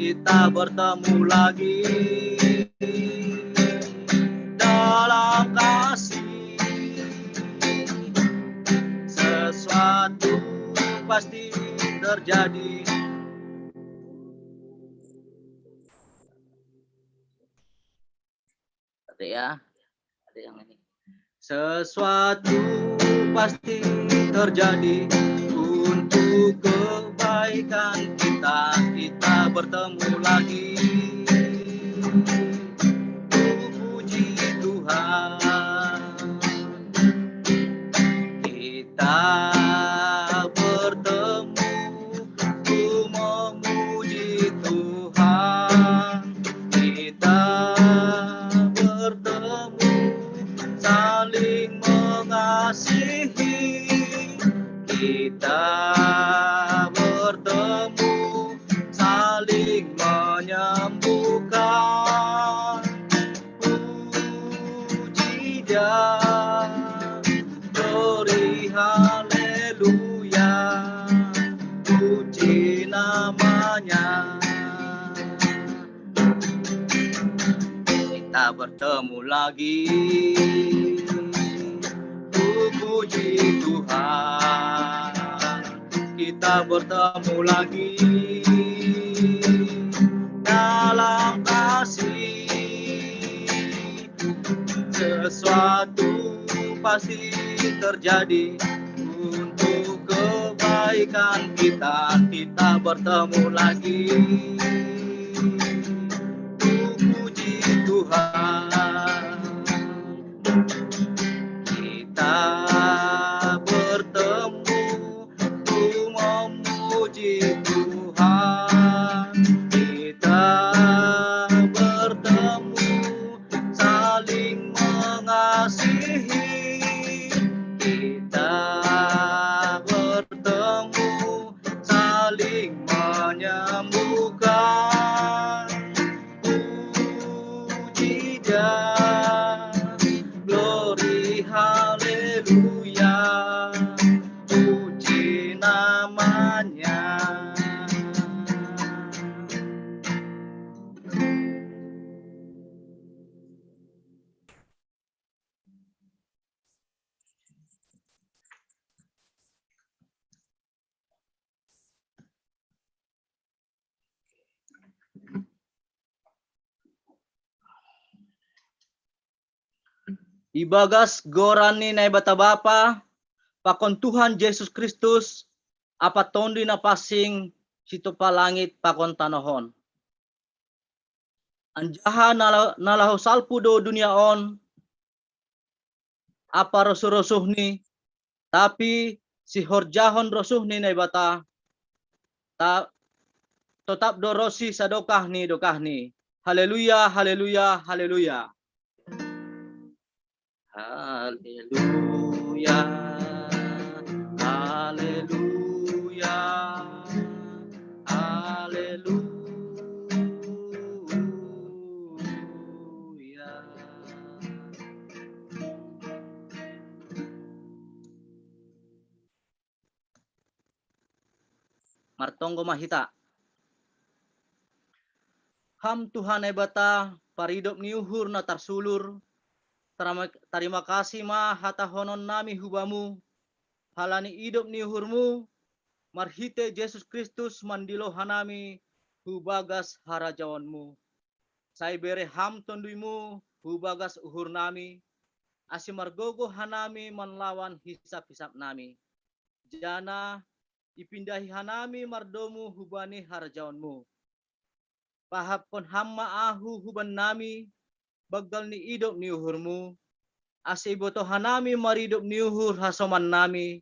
kita bertemu lagi dalam kasih. Sesuatu pasti terjadi. Ada ya, ada yang ini. Sesuatu pasti terjadi untuk kebaikan kita. Kita bertemu lagi. Puji Tuhan. Kita bertemu untuk memuji Tuhan. Kita bertemu saling mengasihi. Kita bertemu saling menyembuhkan. Puji Dia, glory haleluya, puji namanya. Kita bertemu lagi. Puji Tuhan, kita bertemu lagi dalam kasih. Sesuatu pasti terjadi untuk kebaikan kita. Kita bertemu lagi. Puji Tuhan, kita bertemu untuk memuji Tuhan. Kita bertemu saling mengasihi. Kita bertemu saling menyembuhkan. Puji Dia, glory haleluya, puji namanya. Ibagas gorani na ibata bapa, pakon Tuhan Yesus Kristus, apa tondi na pasing sito palangit pakon tanohon. Anjaha nalahu salpu do dunia on, apa rosuh-rosuh ni, tapi si horjahon rosuh ni na ibata, tetap do rosi sadokah ni dokah ni. Haleluya, haleluya, haleluya. Haleluya, haleluya, haleluya. Martonggo mahita. Ham Tuhan ebata paridop niuhur na tarsulur. Terima kasih ma hata honon nami hubamu, halani idop ni hurmu, marhite Yesus Kristus mandilo hanami, hubagas harajawanmu. Sai bere ham tonduimu, hubagas uhur nami, asimargogo hanami manlawan hisap-hisap nami. Jana ipindahi hanami mardomu hubani harajawanmu. Pahapon hamma ahu huban nami, bagal ni idop ni uhurmu, asiboto hanami maridop ni uhur hasoman nami,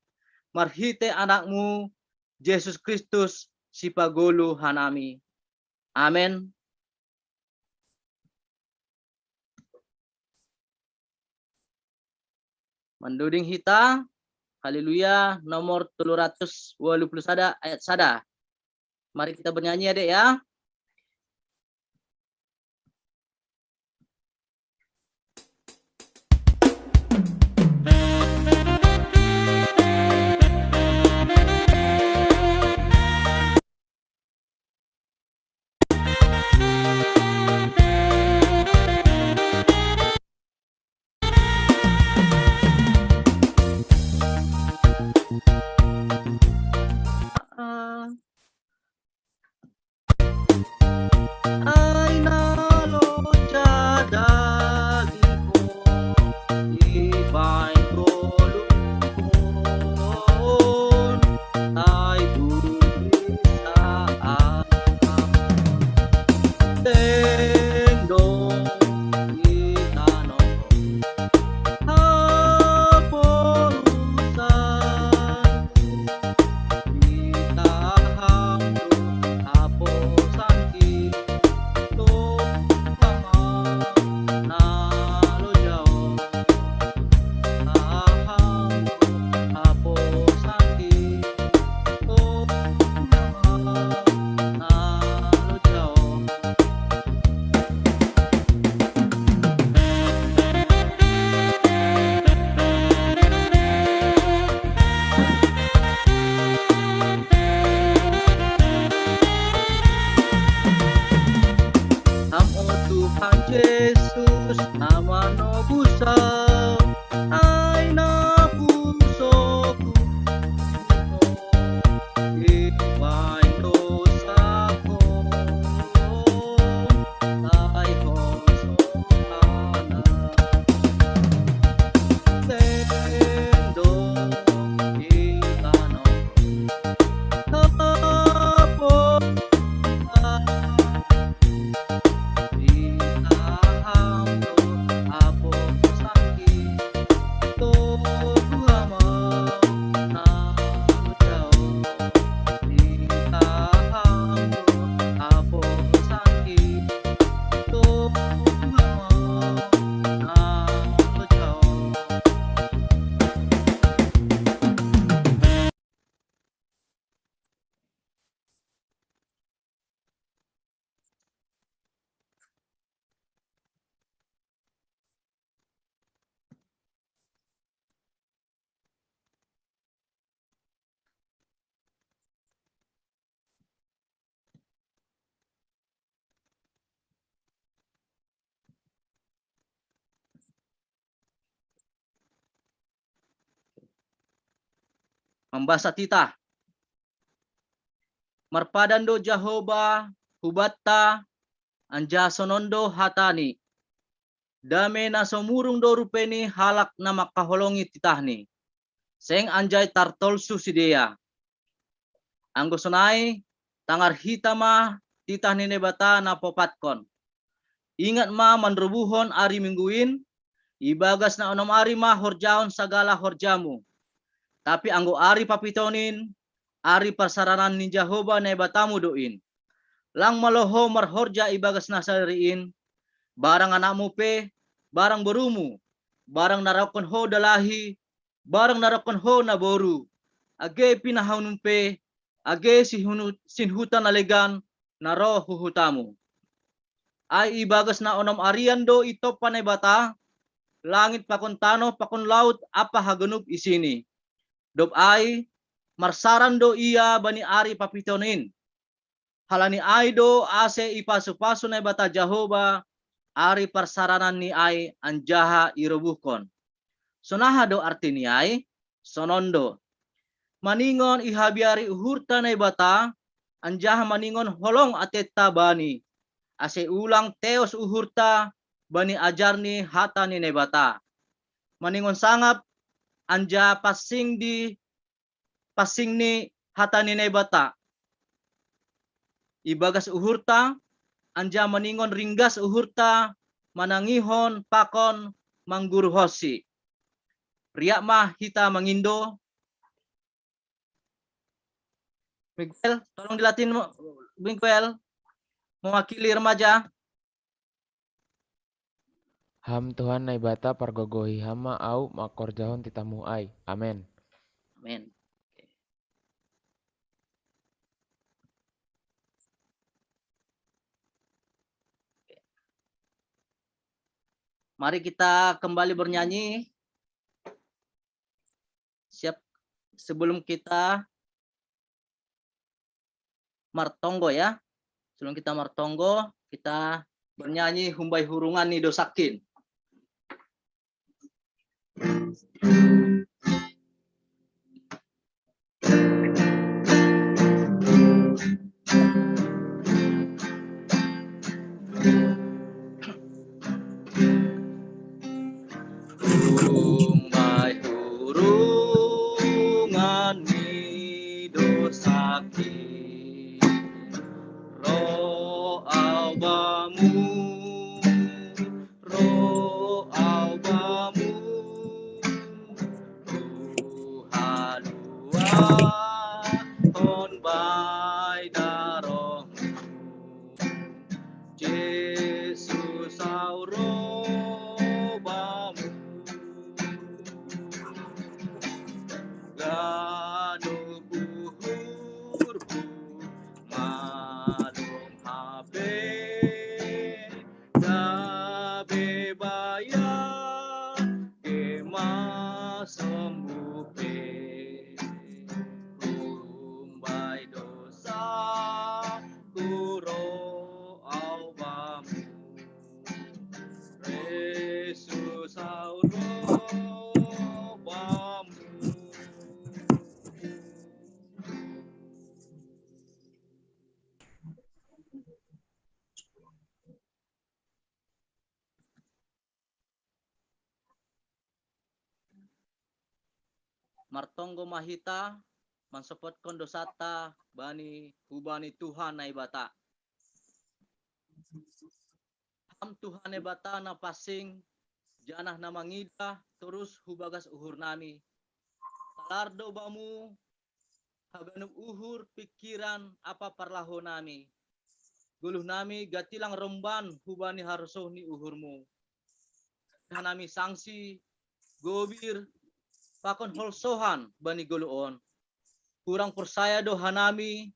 marhite anakmu, Yesus Kristus si pagulu hanami. Amen. Menduding hita, haleluya, nomor 381 ayat sada. Mari kita bernyanyi adek ya. nama no busa ai na pusoku ipai dosako ai hosokana tendo ikano tapo membasa tita marpadando Jehovah hubatta anja sonondo hatani dame na somurung do rupeni halak na makaholongi titahni seng anjay tartol susidea anggo sonai tangar hitama titahni nebata na popatkon ingat ma manrubuhon ari mingguin ibagas na onom ari ma horjaon sagala horjamu tapi anggo ari papitonin ari persaranan ni Jehovah nebatamu doin lang maloho marhorja ibagas nasariin barang anakmu pe barang berumu barang narakon ho dalahi barang narakon ho naboru age pinahunum pe age sinhutan nalegan naro huhutamu ay ibagas na onom arian do ito panebata langit pakon tano pakon laut apa hagenub isini dob ay marsaran do iya bani ari papitonin halani ay do ase ipasu-pasu na bata Jehovah ari persaranan ni ay anjaha irobuhkon sonaha do arti ni ay sonondo maningon ihabiari uhurta na bata anjaha maningon holong atetta bani ase ulang teos uhurta bani ajarni hata ni nebata maningon sangap anja pasing ni hata ni nebata ibagas uhurta anja maningon ringgas uhurta manangihon pakon mangguruhosi pria mah hita mangindo Miguel tolong dilatin Miguel mewakili remaja. Ham Tuhan naibata pargogohi hama au makorjahon titamu ai. Amin. Amin. Mari kita kembali bernyanyi. Siap sebelum kita martonggo ya. Sebelum kita martonggo, kita bernyanyi humbai hurungan ni dosakin. Humbai hurungan ni dosakin. Roh aubamu, Tuhan luahon bai darohmu, Yesus aurobamu, ganu buhurku, malum habe, martonggo mahita mansopot kondosata bani hubani Tuhan na ibata. Ham Tuhan na ibata na pasing janah na mangida terus hubagas uhur nami. Talardo bamu haganub uhur pikiran apa parlaho nami. Guluh nami gatilang remban hubani harusoh ni uhurmu. Nami sanksi gobir pakon holsohan bani guluon. Kurang persaya do hanami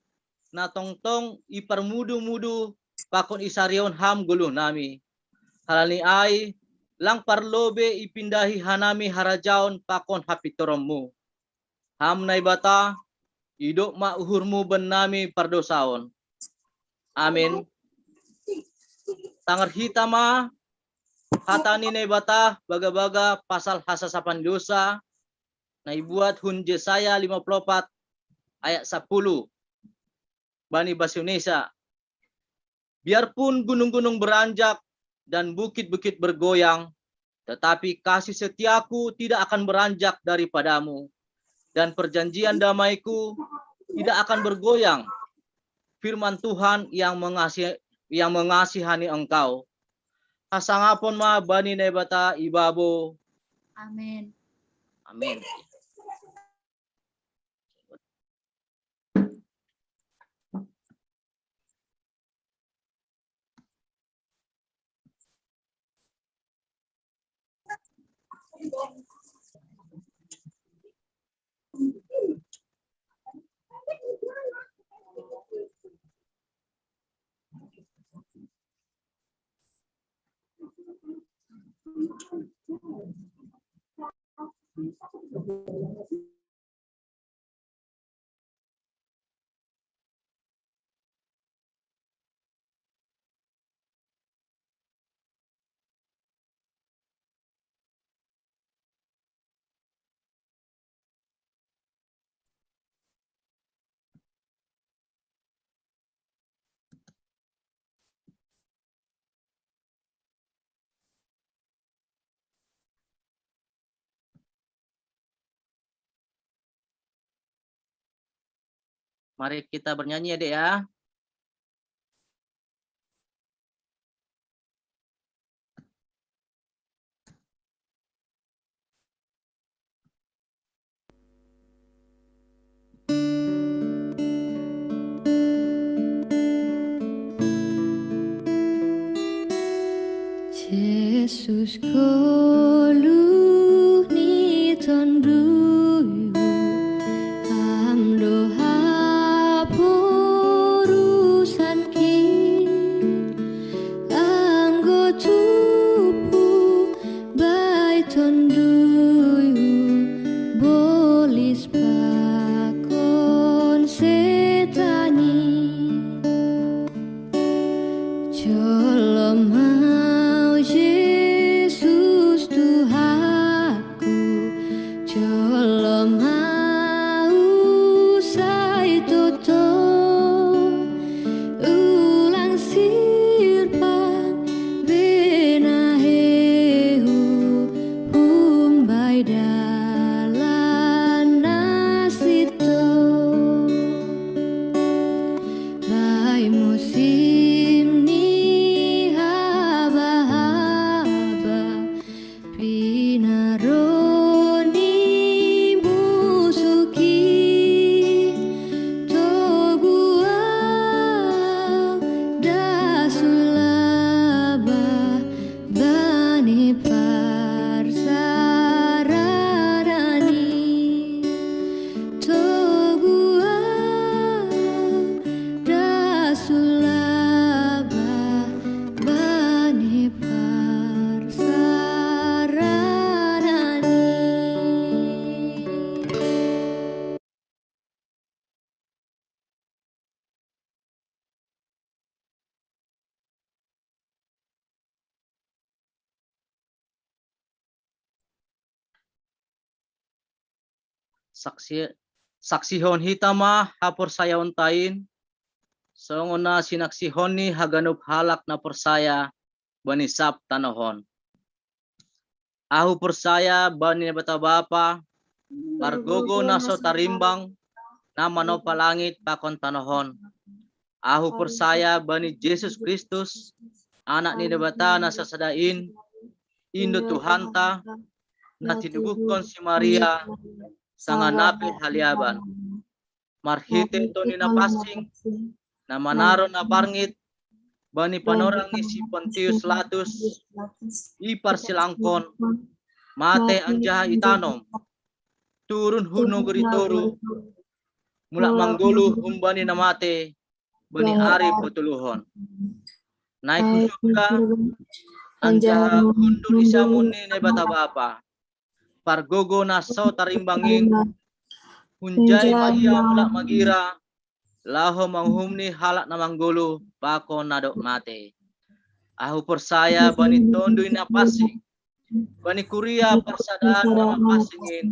na tongtong iparmudu-mudu pakon isarion ham guluh nami. Halani ay lang parlobe ipindahi hanami harajaon pakon hapitorommu. Ham na ibata idok ma uhurmu ben nami pardosaon. Amin. Tangar hitama hatani na ibata baga-baga pasal hasasapan dosa na ibuat hun Yesaya 54 ayat 10 bani bahasa Indonesia. Biarpun gunung-gunung beranjak dan bukit-bukit bergoyang, tetapi kasih setiaku tidak akan beranjak daripadamu, dan perjanjian damaiku tidak akan bergoyang. Firman Tuhan yang mengasihani engkau. Hasangapon ma bani nebata ibabo. Amin. Amin. Mari kita bernyanyi ya, Dek ya. Jesus kolu ni tonduyu hamdo hapurusan ki anggo tupu bai tonduyu bolis pakon setani Shalom mau Yesus Tuhanku Shalom mau sai toto ulang sirpang benahehu humbai dalan nasito Bai musim ni haba-haba pinaroni musuki togua dasulaba bani parsarani togua dasulaba bani parsarani Saksihon hitama hapor saya untain. Songona sinaksihon ni haganub halak na persaya bani sab tanahon. Ahu persaya bani nebata bapa Pargogo naso tarimbang na mano palangit pakon tanahon. Ahu persaya bani Yesus Kristus, anak ni Bata na sasadain, Indo Tuhanta, na tinubuhkon si Maria, sa nganapil haliaban. Marhite to ni napasing, na manaro na barngit, bani panorang ni si Pontius Latus, ipar silangkon, mate ang jaha itanom, turun huno geritoro, mula manggulu humbani na mate, bani ari potuluhon. Naik kusukra, ang jaha hundul isamun ni Bata Bapa, pargogo na so tarimbangin, hunjay maiya mula magira, laho manghumni halak na manggulu, bako nadok mate. Ahu persaya bani tondoy na pasing, bani kuria persadaan na mapasingin,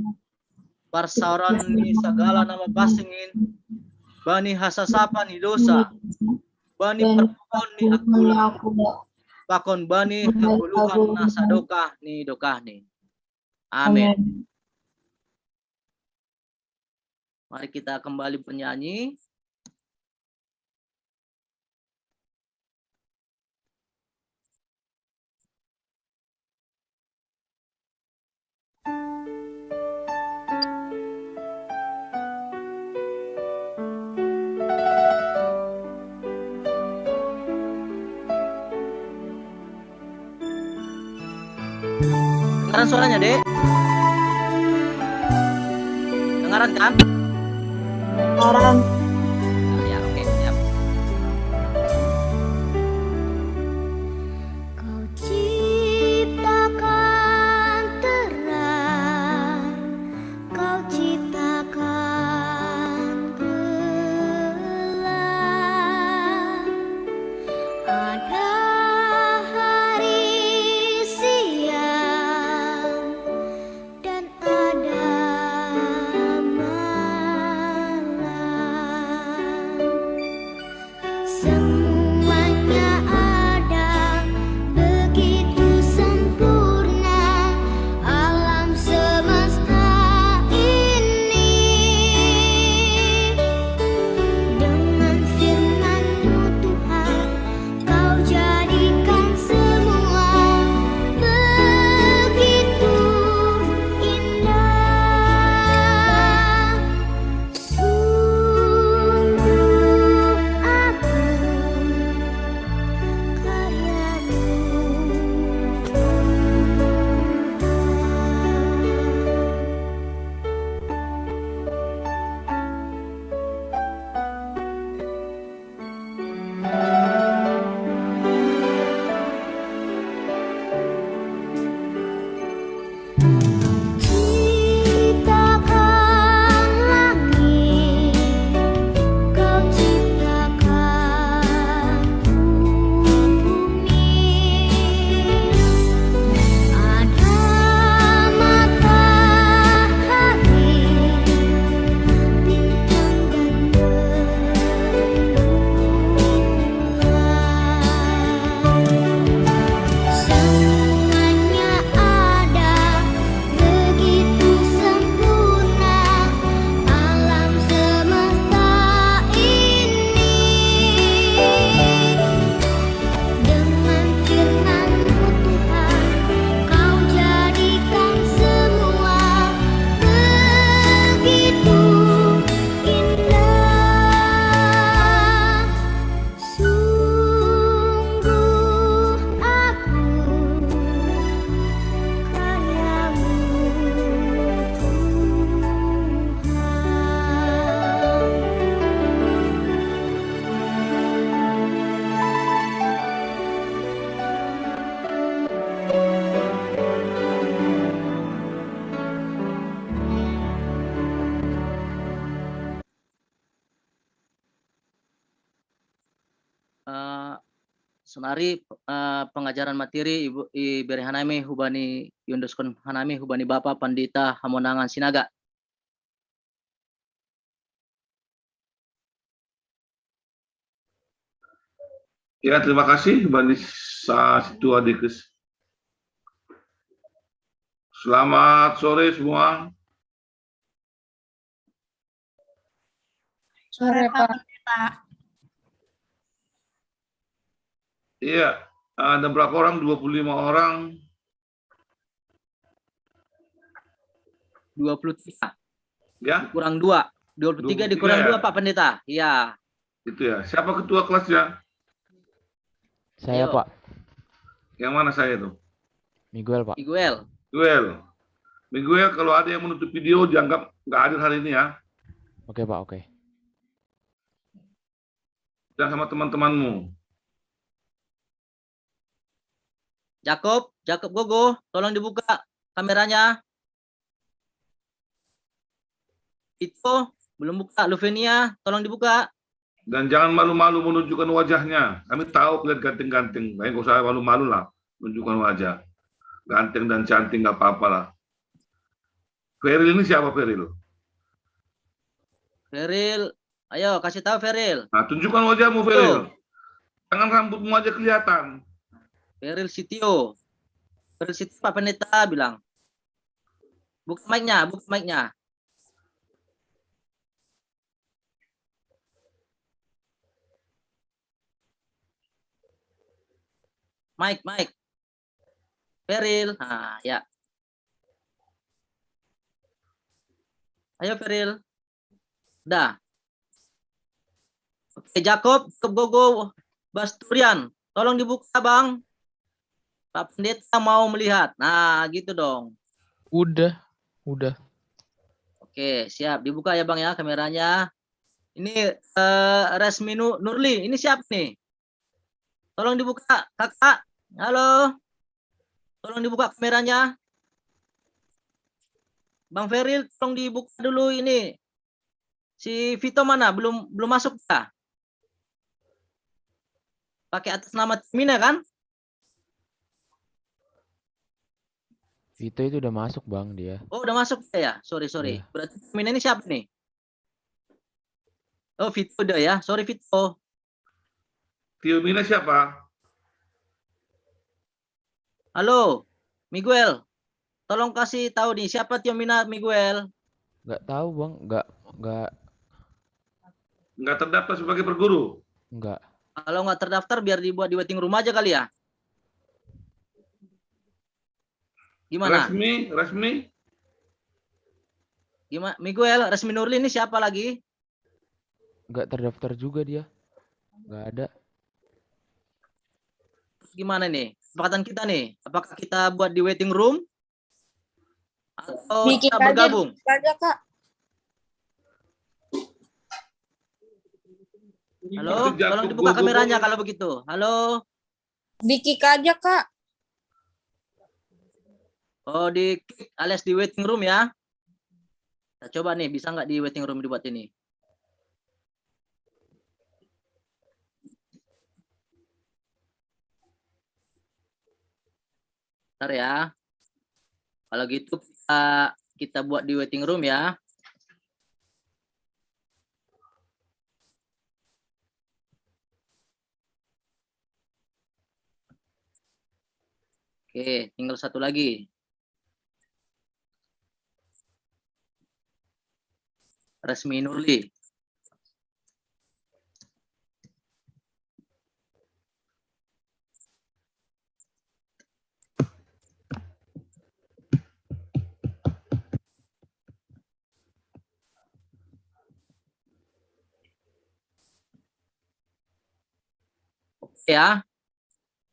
parsauran ni segala na mapasingin, bani hasasapan ni dosa, bani perpukon ni akula, pakon bani kebuluhan na sadokah ni dokah ni. Amin. Mari kita kembali bernyanyi. Dengaran suaranya, Dek? Dengaran kan? Dengaran. Ya, oke, siap. Kau ciptakan terang, kau ciptakan gelap. Ada hari siang dan ada malam. Semuanya ada begitu sempurna alam semesta ini. Dengan firman-Mu Tuhan, Kau jadikan semua begitu indah. Sungguh agung karya-Mu, ciptakan langit, Kau ciptakan bumi. Ada matahari, bintang dan rembulan. Semuanya ada begitu sempurna alam semesta ini. Dengan firman-Mu Tuhan, Kau jadikan semua begitu indah. Sungguh agung karya-Mu, Senari pengajaran materi Ibu Iberi Hanami hubani Yunduskon Hanami hubani Bapak Pandita Hamonangan Sinaga. Ya, terima kasih Bani Situa Dikes. Selamat sore semua. Sore, Pak. Iya, ada berapa orang? 25 orang. 23 Ya, kurang 2. 23 dikurang 2 23 ya? Pak Pendeta. Iya. Itu ya. Siapa ketua kelasnya? Saya, Ayo. Pak. Yang mana saya tuh? Miguel, Pak. Miguel. Miguel, kalau ada yang menutup video dianggap nggak hadir hari ini ya. Oke, Pak, oke. Dan sama teman-temanmu. Jakob Gogo, tolong dibuka kameranya. Itu belum buka. Luvenia, tolong dibuka. Dan jangan malu-malu menunjukkan wajahnya. Kami tahu kalian ganteng-ganteng. Kalian nggak usah malu-malu lah. Menunjukkan wajah. Ganteng dan cantik nggak apa-apa lah. Feril ini siapa Feril? Feril, ayo kasih tahu Feril. Nah, tunjukkan wajahmu Feril. Jangan rambutmu aja kelihatan. Feril Sitio. Feril Sitio Pak Pendeta bilang. Buka mic-nya, buka mic-nya. Mic. Feril. Nah, ya. Ayo Feril. Udah. Oke, Jakob Gogo Basturian. Tolong dibuka, Bang. Pak Pendeta mau melihat. Nah, gitu dong. Udah. Oke, siap. Dibuka ya, Bang ya, kameranya. Ini Resmi Nurli. Ini siapa nih? Tolong dibuka, Kakak. Halo. Tolong dibuka kameranya. Bang Feril, tolong dibuka dulu ini. Si Vito mana? Belum masuk ya? Pakai atas nama Timina kan? Vito itu udah masuk, Bang, dia. Oh, udah masuk ya? Sorry. Iya. Berarti Timina ini siapa nih? Oh, Vito udah ya. Sorry Vito. Tio Mina siapa? Halo, Miguel. Tolong kasih tahu nih siapa Tio Mina Miguel. Nggak tahu, Bang. Nggak terdaftar sebagai perguru. Nggak. Kalau nggak terdaftar biar dibuat di waiting room aja kali ya. Gimana? Resmi? Gimana? Miguel, Resmi Nurli ini siapa lagi? Nggak terdaftar juga dia. Nggak ada. Gimana nih? Kesepakatan kita nih. Apakah kita buat di waiting room? Atau Bikin kita aja, bergabung? Kak. Halo, Itu Jakob tolong dibuka Gogo. kameranya kalau begitu. Halo. Bikin aja, Kak. Oh, di kick alias di waiting room ya. Kita coba nih, bisa nggak di waiting room dibuat ini? Bentar ya. Kalau gitu kita buat di waiting room ya. Oke, tinggal satu lagi. Resmi Nurli. Oke ya.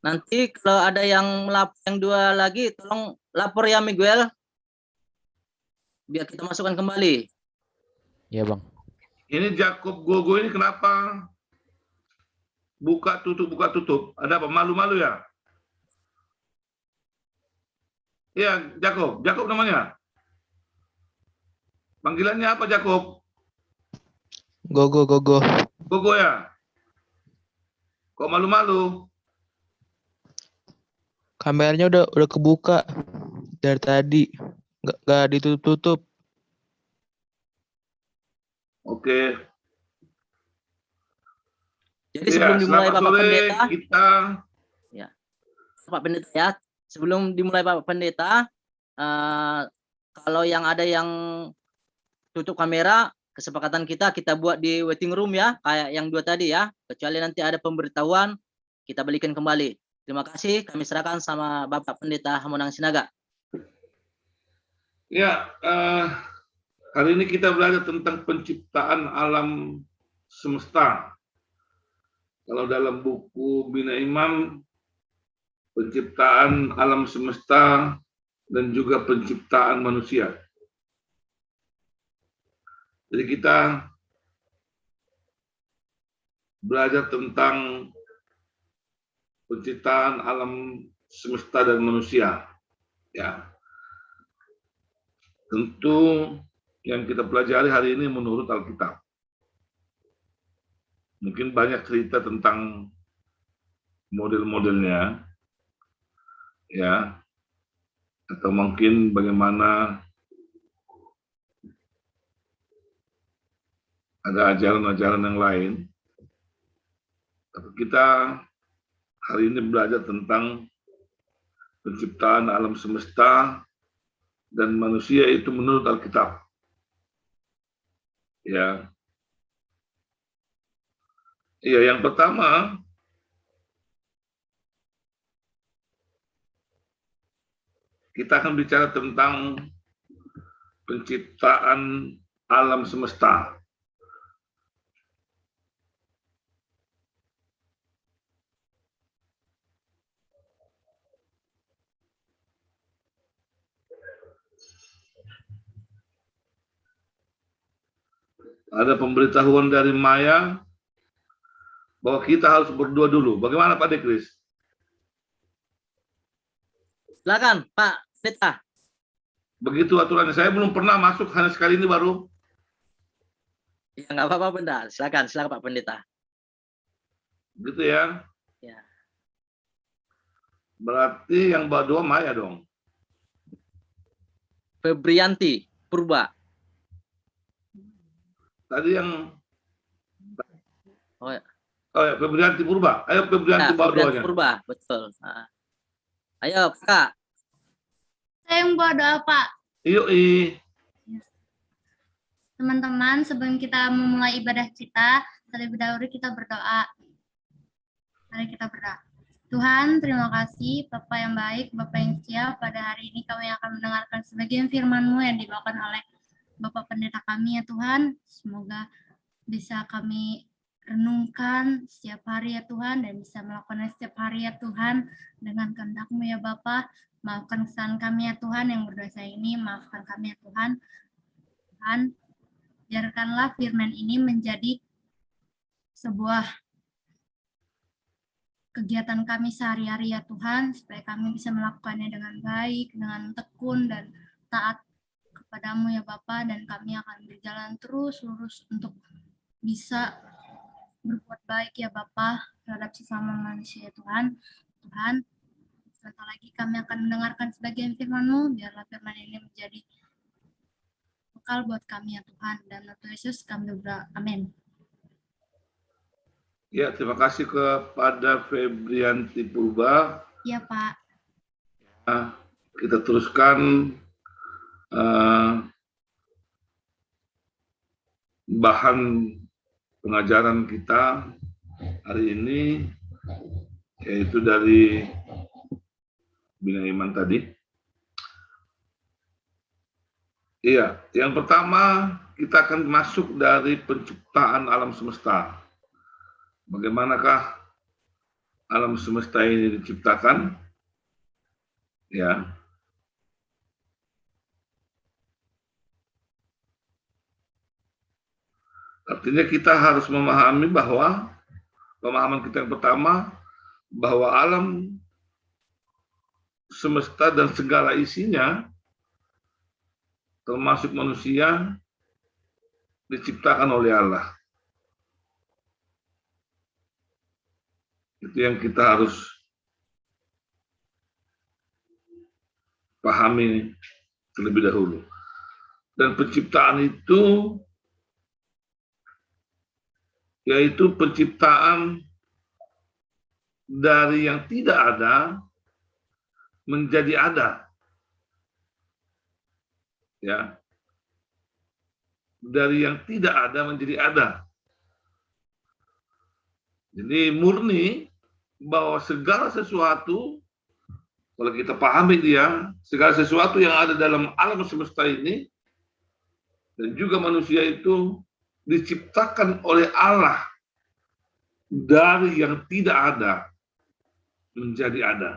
Nanti kalau ada yang melapor yang 2 lagi, tolong lapor ya Miguel. Biar kita masukkan kembali. Iya, Bang. Ini Jakob Gogo ini kenapa buka tutup? Ada apa? Malu-malu ya? Iya, Jakob namanya. Panggilannya apa Jakob? Gogo. Gogo ya? Kok malu-malu? Kameranya udah kebuka dari tadi. Nggak ditutup. Oke. Jadi sebelum dimulai selamat Bapak sore, Pendeta, kita Bapak Pendeta ya, sebelum dimulai Bapak Pendeta, kalau yang ada yang tutup kamera, kesepakatan kita buat di waiting room ya, kayak yang 2 tadi ya. Kecuali nanti ada pemberitahuan, kita balikan kembali. Terima kasih, kami serahkan sama Bapak Pendeta Hamonang Sinaga. Ya, hari ini kita belajar tentang penciptaan alam semesta. Kalau dalam buku Bina Imam, penciptaan alam semesta dan juga penciptaan manusia. Jadi kita belajar tentang penciptaan alam semesta dan manusia. Ya, tentu yang kita pelajari hari ini menurut Alkitab. Mungkin banyak cerita tentang model-modelnya, ya, atau mungkin bagaimana ada ajaran-ajaran yang lain. Tapi kita hari ini belajar tentang penciptaan alam semesta dan manusia itu menurut Alkitab. Ya. Iya, yang pertama kita akan bicara tentang penciptaan alam semesta. Ada pemberitahuan dari Maya bahwa kita harus berdoa dulu. Bagaimana Pak Dekris? Silakan Pak Pendeta. Begitu aturannya. Saya belum pernah masuk, hanya sekali ini baru. Ya nggak apa-apa Pendeta. Silakan Pak Pendeta. Gitu ya. Ya. Berarti yang berdoa Maya dong. Febrianti Purba. Tadi yang Oh ya. Oh ya, Febrianti Purba. Ayo Febrianti bawa Febrianti doanya. Purba, betul. Ayo Kak. Saya yang berdoa, Pak. Yuk, Teman-teman, sebelum kita memulai ibadah kita, terlebih dahulu kita berdoa. Mari kita berdoa. Tuhan, terima kasih Bapak yang baik, Bapak yang setia. Pada hari ini kami akan mendengarkan sebagian firman-Mu yang dibawakan oleh Bapak Pendeta kami ya Tuhan. Semoga bisa kami renungkan setiap hari ya Tuhan, dan bisa melakukannya setiap hari ya Tuhan dengan kehendak-Mu ya Bapa. Maafkan kesalahan kami ya Tuhan yang berdosa ini, maafkan kami ya Tuhan. Tuhan, biarkanlah firman ini menjadi sebuah kegiatan kami sehari-hari ya Tuhan, supaya kami bisa melakukannya dengan baik, dengan tekun dan taat kepadamu ya Bapa, dan kami akan berjalan terus lurus untuk bisa berbuat baik ya Bapa terhadap sesama manusia ya Tuhan. Tuhan, sebentar lagi kami akan mendengarkan sebagian firman-Mu, biarlah firman ini menjadi bekal buat kami ya Tuhan, dan Tuhan Yesus kami berdoa. Amin. ya, terima kasih kepada Febrianti Purba. Iya Pak. Nah, kita teruskan bahan pengajaran kita hari ini, yaitu dari Bina Iman tadi. Iya, yang pertama kita akan masuk dari penciptaan alam semesta. Bagaimanakah alam semesta ini diciptakan? Ya. Artinya kita harus memahami bahwa pemahaman kita yang pertama, bahwa alam semesta dan segala isinya, termasuk manusia, diciptakan oleh Allah. Itu yang kita harus pahami terlebih dahulu. Dan penciptaan itu yaitu penciptaan dari yang tidak ada menjadi ada. Ya. dari yang tidak ada menjadi ada. Jadi murni bahwa segala sesuatu, kalau kita pahami dia, segala sesuatu yang ada dalam alam semesta ini, dan juga manusia itu diciptakan oleh Allah dari yang tidak ada menjadi ada.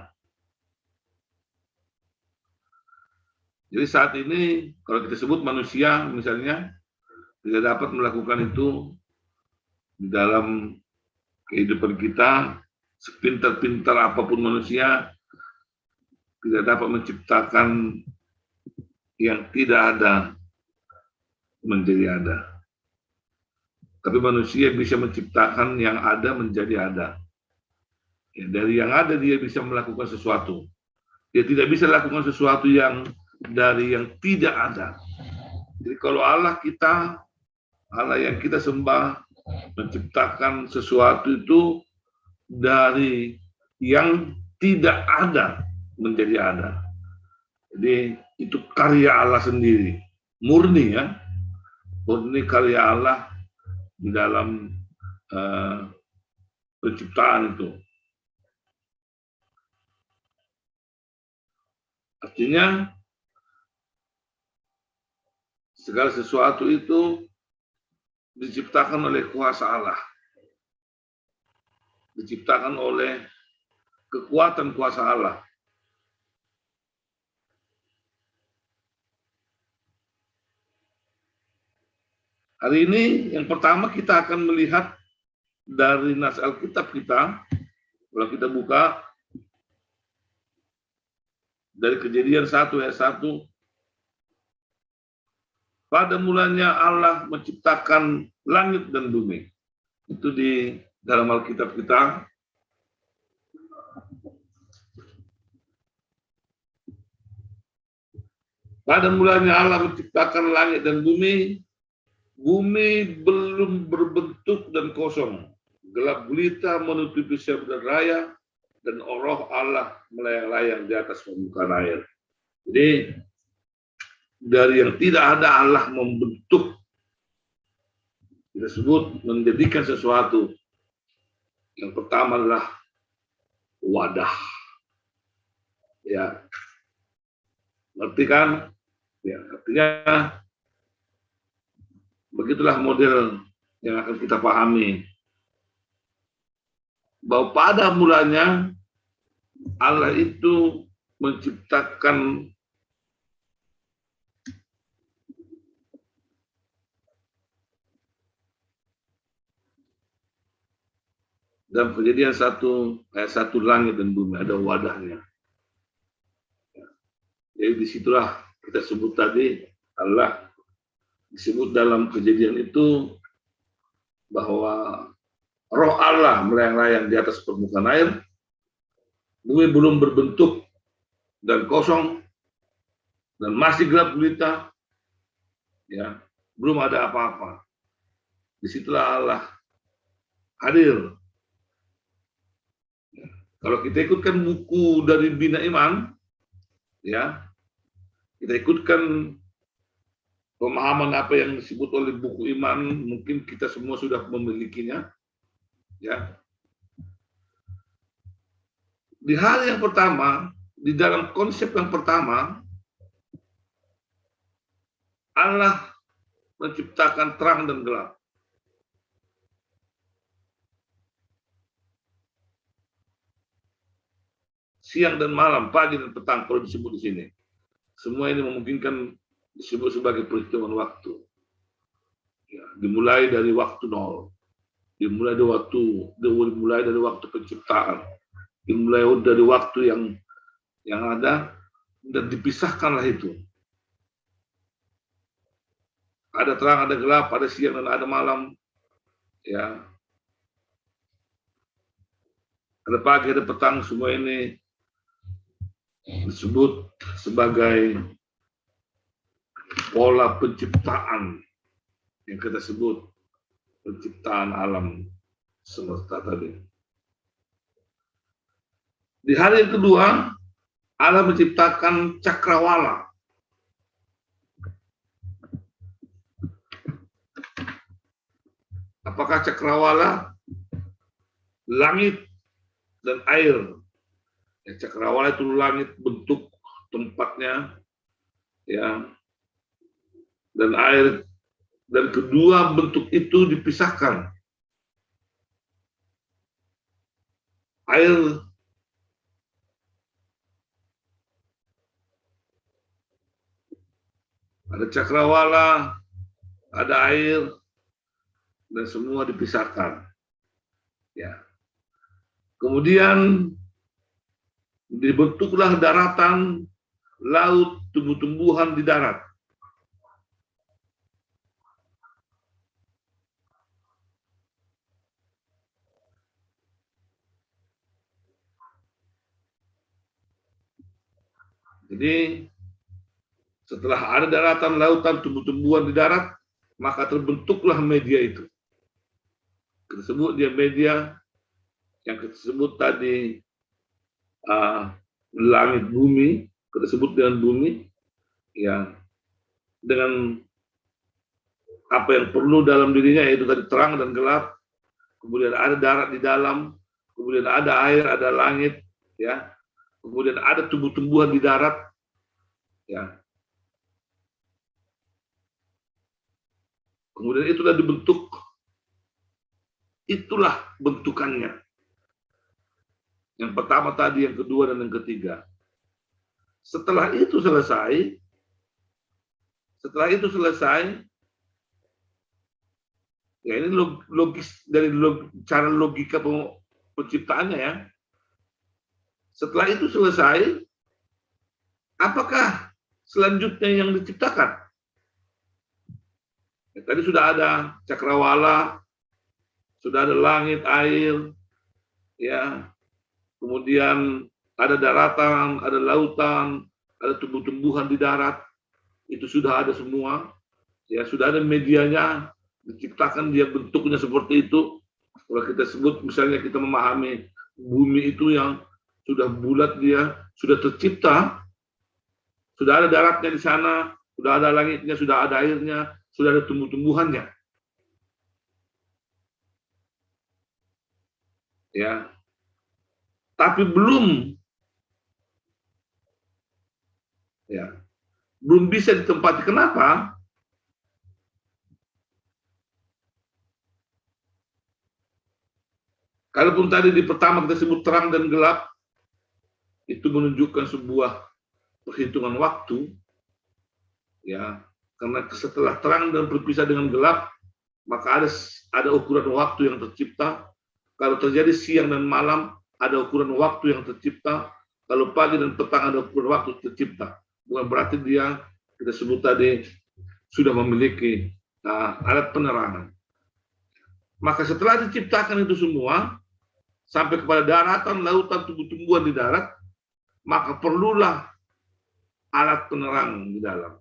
Jadi saat ini, kalau kita sebut manusia misalnya, tidak dapat melakukan itu di dalam kehidupan kita, sepintar-pintar apapun manusia, tidak dapat menciptakan yang tidak ada menjadi ada. Tapi manusia bisa menciptakan yang ada menjadi ada. Ya, dari yang ada dia bisa melakukan sesuatu. Dia tidak bisa lakukan sesuatu yang dari yang tidak ada. Jadi kalau Allah kita, Allah yang kita sembah, menciptakan sesuatu itu dari yang tidak ada menjadi ada. Jadi itu karya Allah sendiri, murni ya, murni karya Allah di dalam penciptaan itu. Artinya segala sesuatu itu diciptakan oleh kuasa Allah, diciptakan oleh kekuatan kuasa Allah. Hari ini yang pertama kita akan melihat dari nas Alkitab kita, kalau kita buka dari Kejadian 1 ayat 1, pada mulanya Allah menciptakan langit dan bumi. Itu di dalam Alkitab kita. Pada mulanya Allah menciptakan langit dan bumi. Bumi belum berbentuk dan kosong. Gelap gulita menutupi samudra raya, dan roh Allah melayang-layang di atas permukaan air. Jadi dari yang tidak ada Allah membentuk, kita sebut menjadikan sesuatu. Yang pertama adalah wadah. Ya, ngerti kan? Ya, artinya begitulah model yang akan kita pahami. Bahwa pada mulanya Allah itu menciptakan dalam Kejadian 1 ayat 1 langit dan bumi, ada wadahnya. Jadi disitulah kita sebut tadi Allah disebut dalam Kejadian itu bahwa roh Allah melayang-layang di atas permukaan air, bumi belum berbentuk dan kosong dan masih gelap gulita, ya, belum ada apa-apa. Disitulah Allah hadir. Kalau kita ikutkan buku dari Bina Iman, ya, kita ikutkan pemahaman apa yang disebut oleh buku iman, mungkin kita semua sudah memilikinya, ya. Di hal yang pertama, di dalam konsep yang pertama, Allah menciptakan terang dan gelap. Siang dan malam, pagi dan petang, kalau disebut di sini. Semua ini memungkinkan disebut sebagai perhitungan waktu. Ya, dimulai dari waktu nol, dimulai dari waktu penciptaan, dimulai dari waktu yang ada, dan dipisahkanlah itu. Ada terang, ada gelap, ada siang dan ada malam. Ya, ada pagi, ada petang, semua ini disebut sebagai pola penciptaan yang kita sebut penciptaan alam semesta tadi. Di hari yang kedua, Allah menciptakan cakrawala. Apakah cakrawala, langit, dan air? Ya, cakrawala itu langit bentuk tempatnya, ya, dan air, dan kedua bentuk itu dipisahkan. Air ada cakrawala, ada air, dan semua dipisahkan. Ya. Kemudian dibentuklah daratan, laut, tumbuh-tumbuhan di darat. Jadi setelah ada daratan, lautan, tumbuh-tumbuhan di darat, maka terbentuklah media itu. Kita sebut dia media yang kita sebut tadi langit bumi, kita sebut dengan bumi, ya, dengan apa yang perlu dalam dirinya, yaitu tadi terang dan gelap, kemudian ada darat di dalam, kemudian ada air, ada langit, ya, kemudian ada tumbuh-tumbuhan di darat, ya. Kemudian itulah dibentuk, itulah bentukannya. Yang pertama tadi, yang kedua, dan yang ketiga. Setelah itu selesai, ya ini logis dari cara logika penciptaannya, ya. Setelah itu selesai, apakah selanjutnya yang diciptakan? Ya, tadi sudah ada cakrawala, sudah ada langit, air, ya. Kemudian ada daratan, ada lautan, ada tumbuh-tumbuhan di darat. Itu sudah ada semua. Ya, sudah ada medianya, diciptakan dia bentuknya seperti itu. Kalau kita sebut, misalnya kita memahami bumi itu yang sudah bulat, dia sudah tercipta, sudah ada daratnya di sana, sudah ada langitnya, sudah ada airnya, sudah ada tumbuh-tumbuhannya. Ya. Tapi belum bisa ditempati. Kenapa? Kalaupun tadi di pertama kita sebut terang dan gelap, itu menunjukkan sebuah perhitungan waktu, ya, karena setelah terang dan berpisah dengan gelap, maka ada ukuran waktu yang tercipta. Kalau terjadi siang dan malam, ada ukuran waktu yang tercipta. Kalau pagi dan petang, ada ukuran waktu tercipta. Bukan berarti dia, kita sebut tadi, sudah memiliki alat penerangan. Maka setelah diciptakan itu semua, sampai kepada daratan, lautan, tumbuh-tumbuhan di darat, maka perlulah alat penerang di dalam,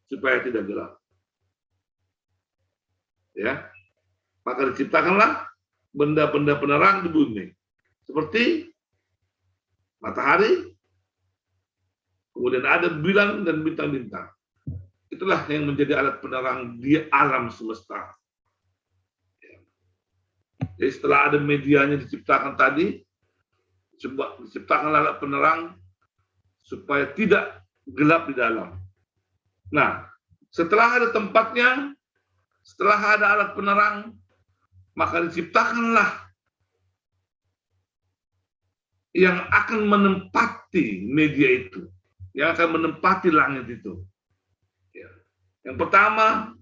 supaya tidak gelap. Ya, maka diciptakanlah benda-benda penerang di bumi, seperti matahari, kemudian ada bulan dan bintang-bintang. Itulah yang menjadi alat penerang di alam semesta. Jadi setelah ada medianya diciptakan tadi, diciptakan alat penerang supaya tidak gelap di dalam. Nah, setelah ada tempatnya, setelah ada alat penerang, maka diciptakanlah yang akan menempati media itu, yang akan menempati langit itu. Ya. Yang pertama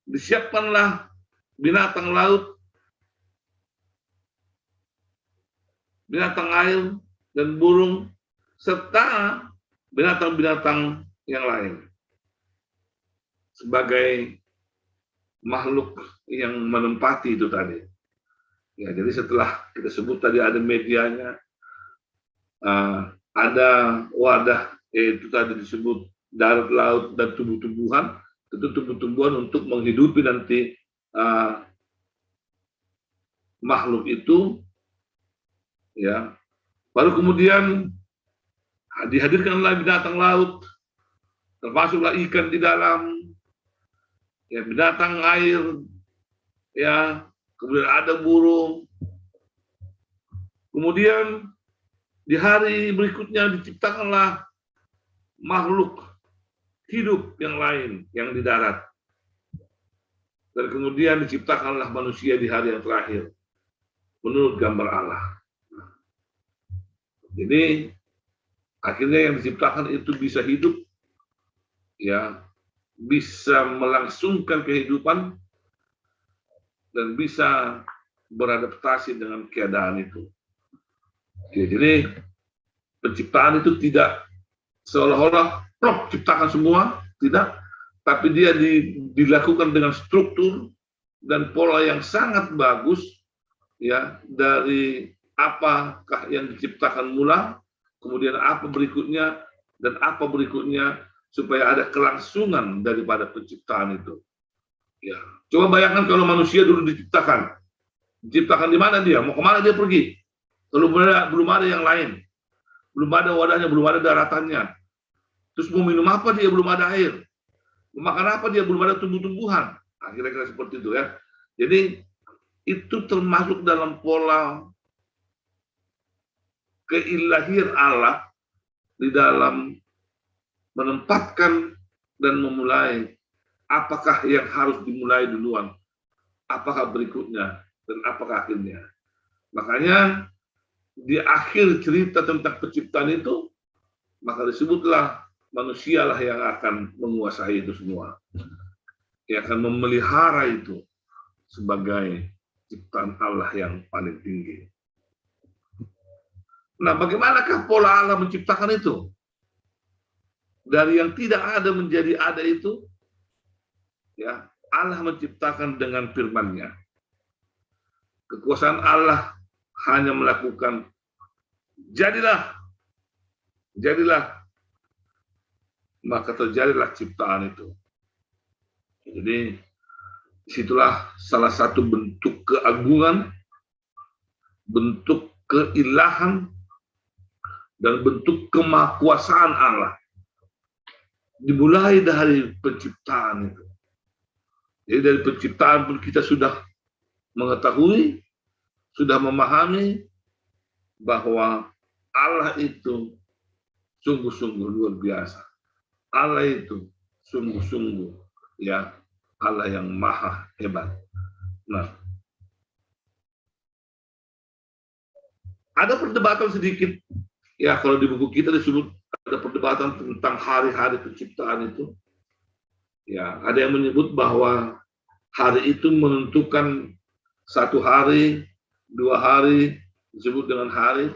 disiapkanlah binatang laut, binatang air, dan burung, serta binatang-binatang yang lain sebagai makhluk yang menempati itu tadi. Ya, jadi setelah kita sebut tadi ada medianya, ada wadah, yaitu tadi disebut darat, laut, dan tumbuh-tumbuhan. Itu tumbuh-tumbuhan untuk menghidupi nanti makhluk itu, ya. Baru kemudian dihadirkanlah binatang laut, termasuklah ikan di dalam, ya, binatang air, ya, kemudian ada burung. Kemudian di hari berikutnya diciptakanlah makhluk hidup yang lain yang di darat. Dan kemudian diciptakanlah manusia di hari yang terakhir menurut gambar Allah. Jadi akhirnya yang diciptakan itu bisa hidup, ya, bisa melangsungkan kehidupan dan bisa beradaptasi dengan keadaan itu. Ya, jadi penciptaan itu tidak seolah-olah plok ciptakan semua, tidak, tapi dia dilakukan dengan struktur dan pola yang sangat bagus, ya, dari apakah yang diciptakan mula, kemudian apa berikutnya, dan apa berikutnya, supaya ada kelangsungan daripada penciptaan itu. Ya, coba bayangkan kalau manusia dulu diciptakan di mana dia, mau kemana dia pergi? Kalau belum ada yang lain, belum ada wadahnya, belum ada daratannya. Terus mau minum apa dia, belum ada air. Mau makan apa dia, belum ada tumbuh-tumbuhan. Nah, kira-kira seperti itu ya. Jadi itu termasuk dalam pola keilahian Allah di dalam menempatkan dan memulai apakah yang harus dimulai duluan, apakah berikutnya, dan apakah akhirnya. Makanya di akhir cerita tentang penciptaan itu, maka disebutlah manusialah yang akan menguasai itu semua. Yang akan memelihara itu sebagai ciptaan Allah yang paling tinggi. Nah, bagaimanakah pola Allah menciptakan itu? Dari yang tidak ada menjadi ada itu, ya, Allah menciptakan dengan firman-Nya. Kekuasaan Allah hanya melakukan jadilah, maka terjadilah ciptaan itu. Jadi disitulah salah satu bentuk keagungan, bentuk keilahan, dan bentuk kemahakuasaan Allah. Dimulai dari penciptaan itu. Jadi dari penciptaan pun kita sudah mengetahui, sudah memahami bahwa Allah itu sungguh-sungguh luar biasa. Allah itu sungguh-sungguh, ya, Allah yang maha hebat. Nah, ada perdebatan sedikit, ya, kalau di buku kita disebut ada perdebatan tentang hari-hari penciptaan itu. Ya, ada yang menyebut bahwa hari itu menentukan satu hari, 2 hari, disebut dengan hari.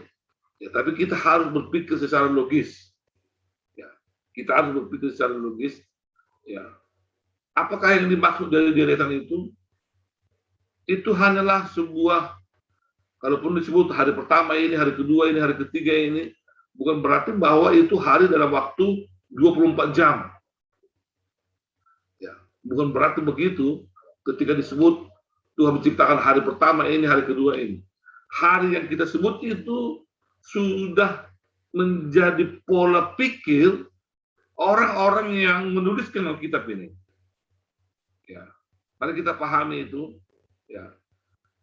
Ya, tapi kita harus berpikir secara logis. Ya, kita harus berpikir secara logis. Ya, apakah yang dimaksud dari deretan itu? Itu hanyalah sebuah, kalaupun disebut hari pertama ini, hari kedua ini, hari ketiga ini, bukan berarti bahwa itu hari dalam waktu 24 jam. Ya, bukan berarti begitu ketika disebut Tuhan menciptakan hari pertama ini, hari kedua ini. Hari yang kita sebut itu sudah menjadi pola pikir orang-orang yang menuliskan Alkitab ini. Ya, mari kita pahami itu. Ya,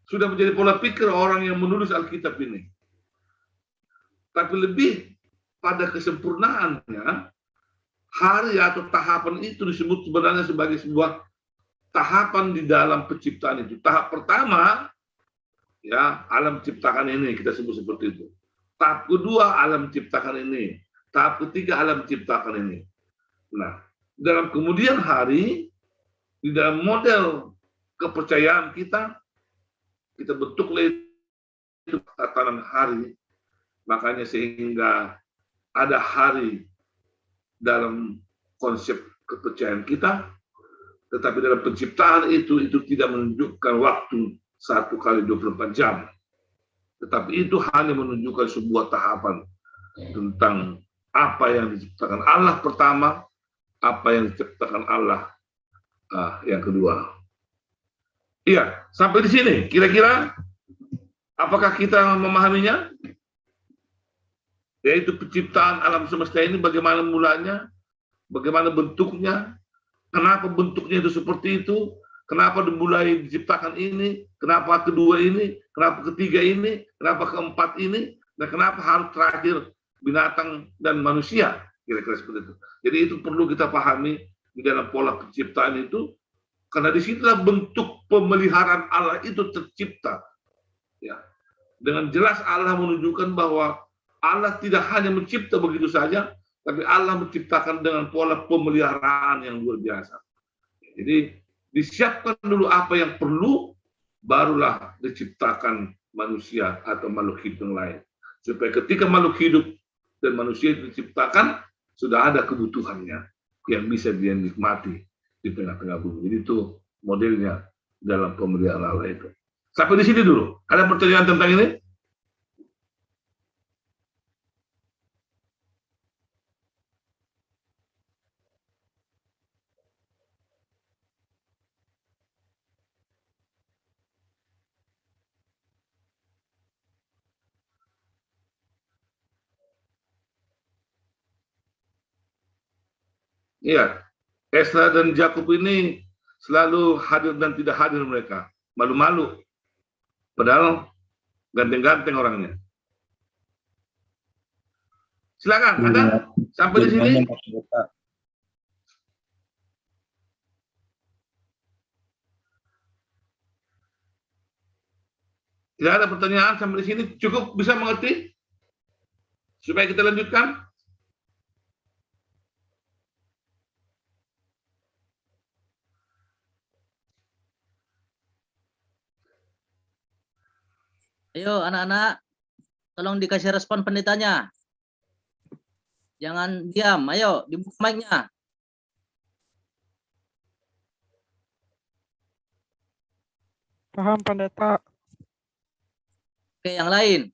sudah menjadi pola pikir orang yang menulis Alkitab ini. Tapi lebih pada kesempurnaannya, hari atau tahapan itu disebut sebenarnya sebagai sebuah tahapan di dalam penciptaan itu. Tahap pertama, ya, alam ciptakan ini, kita sebut seperti itu. Tahap kedua, alam ciptakan ini. Tahap ketiga, alam ciptakan ini. Nah, dalam kemudian hari, di dalam model kepercayaan kita bentuklah itu tatanan hari. Makanya sehingga ada hari dalam konsep kepercayaan kita, tetapi dalam penciptaan itu tidak menunjukkan waktu 1 kali 24 jam. Tetapi itu hanya menunjukkan sebuah tahapan tentang apa yang diciptakan Allah pertama, apa yang diciptakan Allah yang kedua. Iya, sampai di sini. Kira-kira apakah kita memahaminya? Yaitu penciptaan alam semesta ini, bagaimana mulanya, bagaimana bentuknya, kenapa bentuknya itu seperti itu, Kenapa dimulai diciptakan ini? Kenapa kedua ini? Kenapa ketiga ini? Kenapa keempat ini? Dan kenapa harus terakhir binatang dan manusia? Kira-kira seperti itu. Jadi itu perlu kita pahami di dalam pola penciptaan itu, karena disitulah bentuk pemeliharaan Allah itu tercipta. Ya. Dengan jelas Allah menunjukkan bahwa Allah tidak hanya mencipta begitu saja, tapi Allah menciptakan dengan pola pemeliharaan yang luar biasa. Jadi disiapkan dulu apa yang perlu, barulah diciptakan manusia atau makhluk hidup yang lain. Supaya ketika makhluk hidup dan manusia itu diciptakan, sudah ada kebutuhannya yang bisa dia nikmati di tengah-tengah bumi. Jadi itu modelnya dalam pemeliharaan Allah itu. Sampai di sini dulu. Ada pertanyaan tentang ini? Iya, Esra dan Yakub ini selalu hadir dan tidak hadir mereka. Malu-malu. Padahal ganteng-ganteng orangnya. Silakan, ada sampai di sini. Tidak ada pertanyaan sampai di sini. Cukup bisa mengerti? Supaya kita lanjutkan. Ayo anak-anak, tolong dikasih respon pendetanya. Jangan diam, ayo dibuka mic-nya. Paham, pendeta. Oke, yang lain.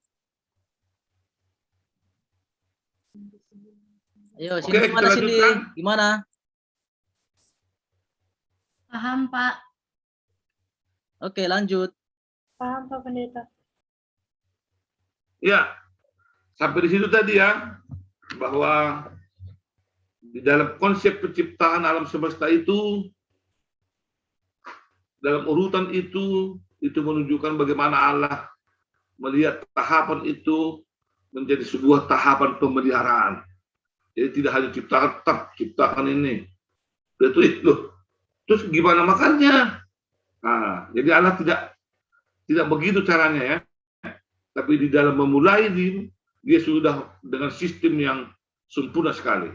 Ayo, Oke, sini kita gimana sini? lanjutkan. Gimana? Paham, Pak. Oke, lanjut. Paham, Pak Pendeta. Ya, sampai di situ tadi ya, bahwa di dalam konsep penciptaan alam semesta itu, dalam urutan itu menunjukkan bagaimana Allah melihat tahapan itu menjadi sebuah tahapan pemeliharaan. Jadi tidak hanya ciptakan ini, itu. Terus gimana makannya? Nah, jadi Allah tidak begitu caranya ya. Tapi di dalam memulai dia sudah dengan sistem yang sempurna sekali.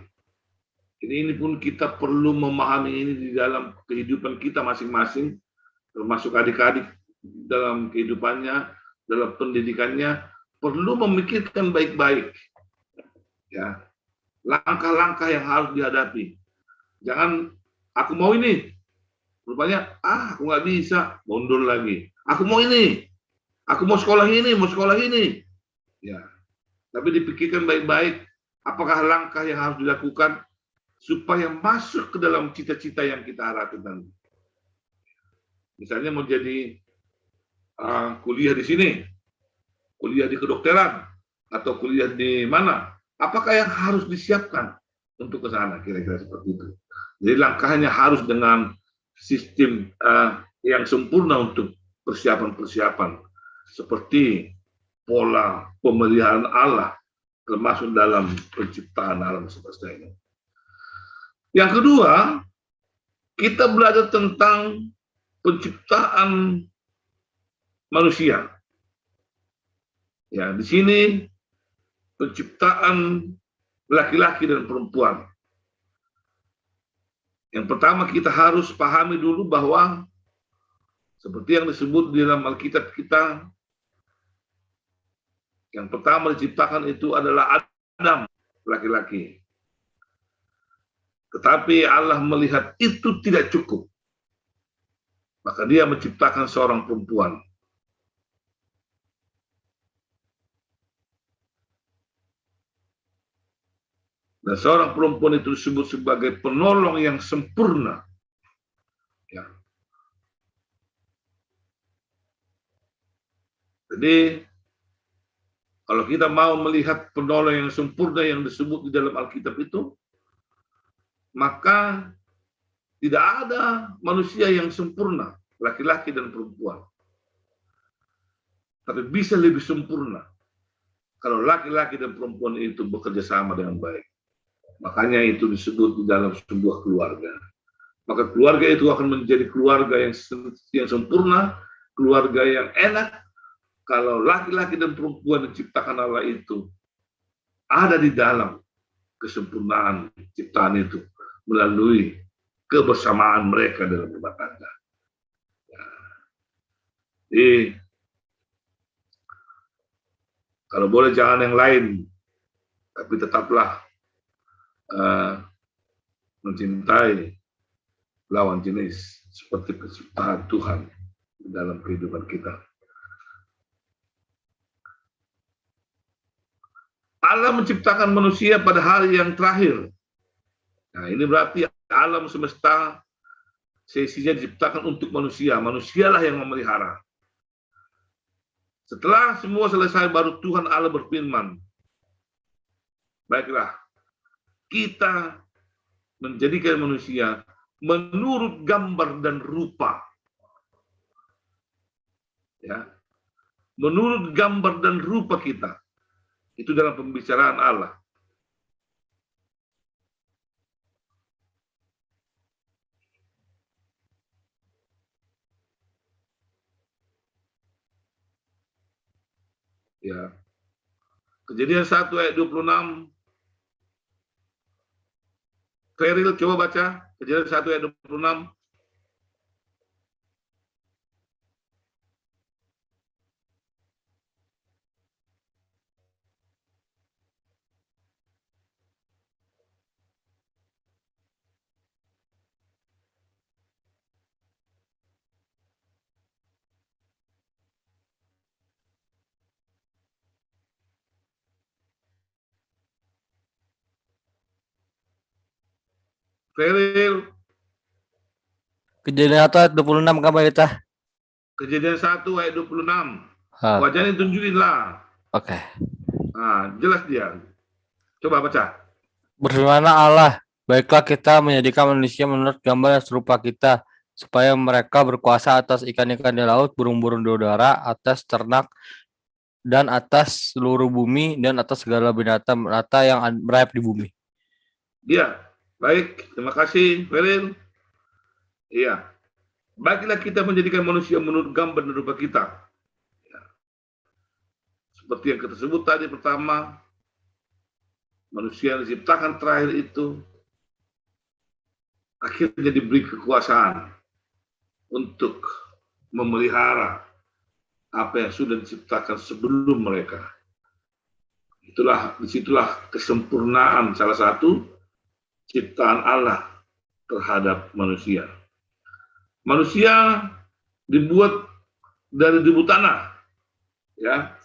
Ini pun kita perlu memahami ini di dalam kehidupan kita masing-masing, termasuk adik-adik dalam kehidupannya, dalam pendidikannya, perlu memikirkan baik-baik. Ya, langkah-langkah yang harus dihadapi. Jangan aku mau ini, rupanya aku nggak bisa, mundur lagi. Aku mau ini. Aku mau sekolah ini. Ya. Tapi dipikirkan baik-baik, apakah langkah yang harus dilakukan supaya masuk ke dalam cita-cita yang kita harapkan nanti. Misalnya mau jadi kuliah di sini, kuliah di kedokteran, atau kuliah di mana, apakah yang harus disiapkan untuk ke sana, kira-kira seperti itu. Jadi langkahnya harus dengan sistem yang sempurna untuk persiapan-persiapan. Seperti pola pemeliharaan Allah termasuk dalam penciptaan alam semesta ini. Yang kedua, kita belajar tentang penciptaan manusia. Ya, di sini penciptaan laki-laki dan perempuan. Yang pertama kita harus pahami dulu bahwa seperti yang disebut di dalam Alkitab kita, yang pertama diciptakan itu adalah Adam, laki-laki. Tetapi Allah melihat itu tidak cukup. Maka dia menciptakan seorang perempuan. Dan seorang perempuan itu disebut sebagai penolong yang sempurna. Ya. Jadi, kalau kita mau melihat penolong yang sempurna yang disebut di dalam Alkitab itu, maka Tidak ada manusia yang sempurna, laki-laki dan perempuan. Tapi bisa lebih sempurna kalau laki-laki dan perempuan itu bekerja sama dengan baik. Makanya itu disebut di dalam sebuah keluarga. Maka keluarga itu akan menjadi keluarga yang sempurna, keluarga yang enak, kalau laki-laki dan perempuan diciptakan Allah itu ada di dalam kesempurnaan ciptaan itu melalui kebersamaan mereka dalam rumah tangga. Jadi, kalau boleh jangan yang lain, tapi tetaplah mencintai lawan jenis seperti penciptaan Tuhan dalam kehidupan kita. Allah menciptakan manusia pada hari yang terakhir. Nah, ini berarti alam semesta sesinya diciptakan untuk manusia. Manusialah yang memelihara. Setelah semua selesai, baru Tuhan Allah berfirman, baiklah, kita menjadikan manusia menurut gambar dan rupa. Ya, menurut gambar dan rupa kita. Itu dalam pembicaraan Allah. Ya. Kejadian 1 ayat 26. Feril coba baca Kejadian 1 ayat 26. Feril, Kejadian 1 ayat 26 Kak Pendeta. Kejadian 1 ayat 26. Ah, Wajahnya tunjukin lah. Oke. Nah, jelas dia. Coba baca. Berfirmanlah Allah, baiklah kita menjadikan manusia menurut gambar yang serupa kita, supaya mereka berkuasa atas ikan-ikan di laut, burung-burung di udara, atas ternak, dan atas seluruh bumi, dan atas segala binatang melata yang merayap di bumi. Iya, baik. Terima kasih, Feril. Iya. Baiklah kita menjadikan manusia menurut gambar dan rupa kita. Ya. Seperti yang kita sebut tadi pertama, manusia yang diciptakan terakhir itu akhirnya diberi kekuasaan untuk memelihara apa yang sudah diciptakan sebelum mereka. Disitulah kesempurnaan salah satu ciptaan Allah terhadap manusia. Manusia dibuat dari debu tanah, ya.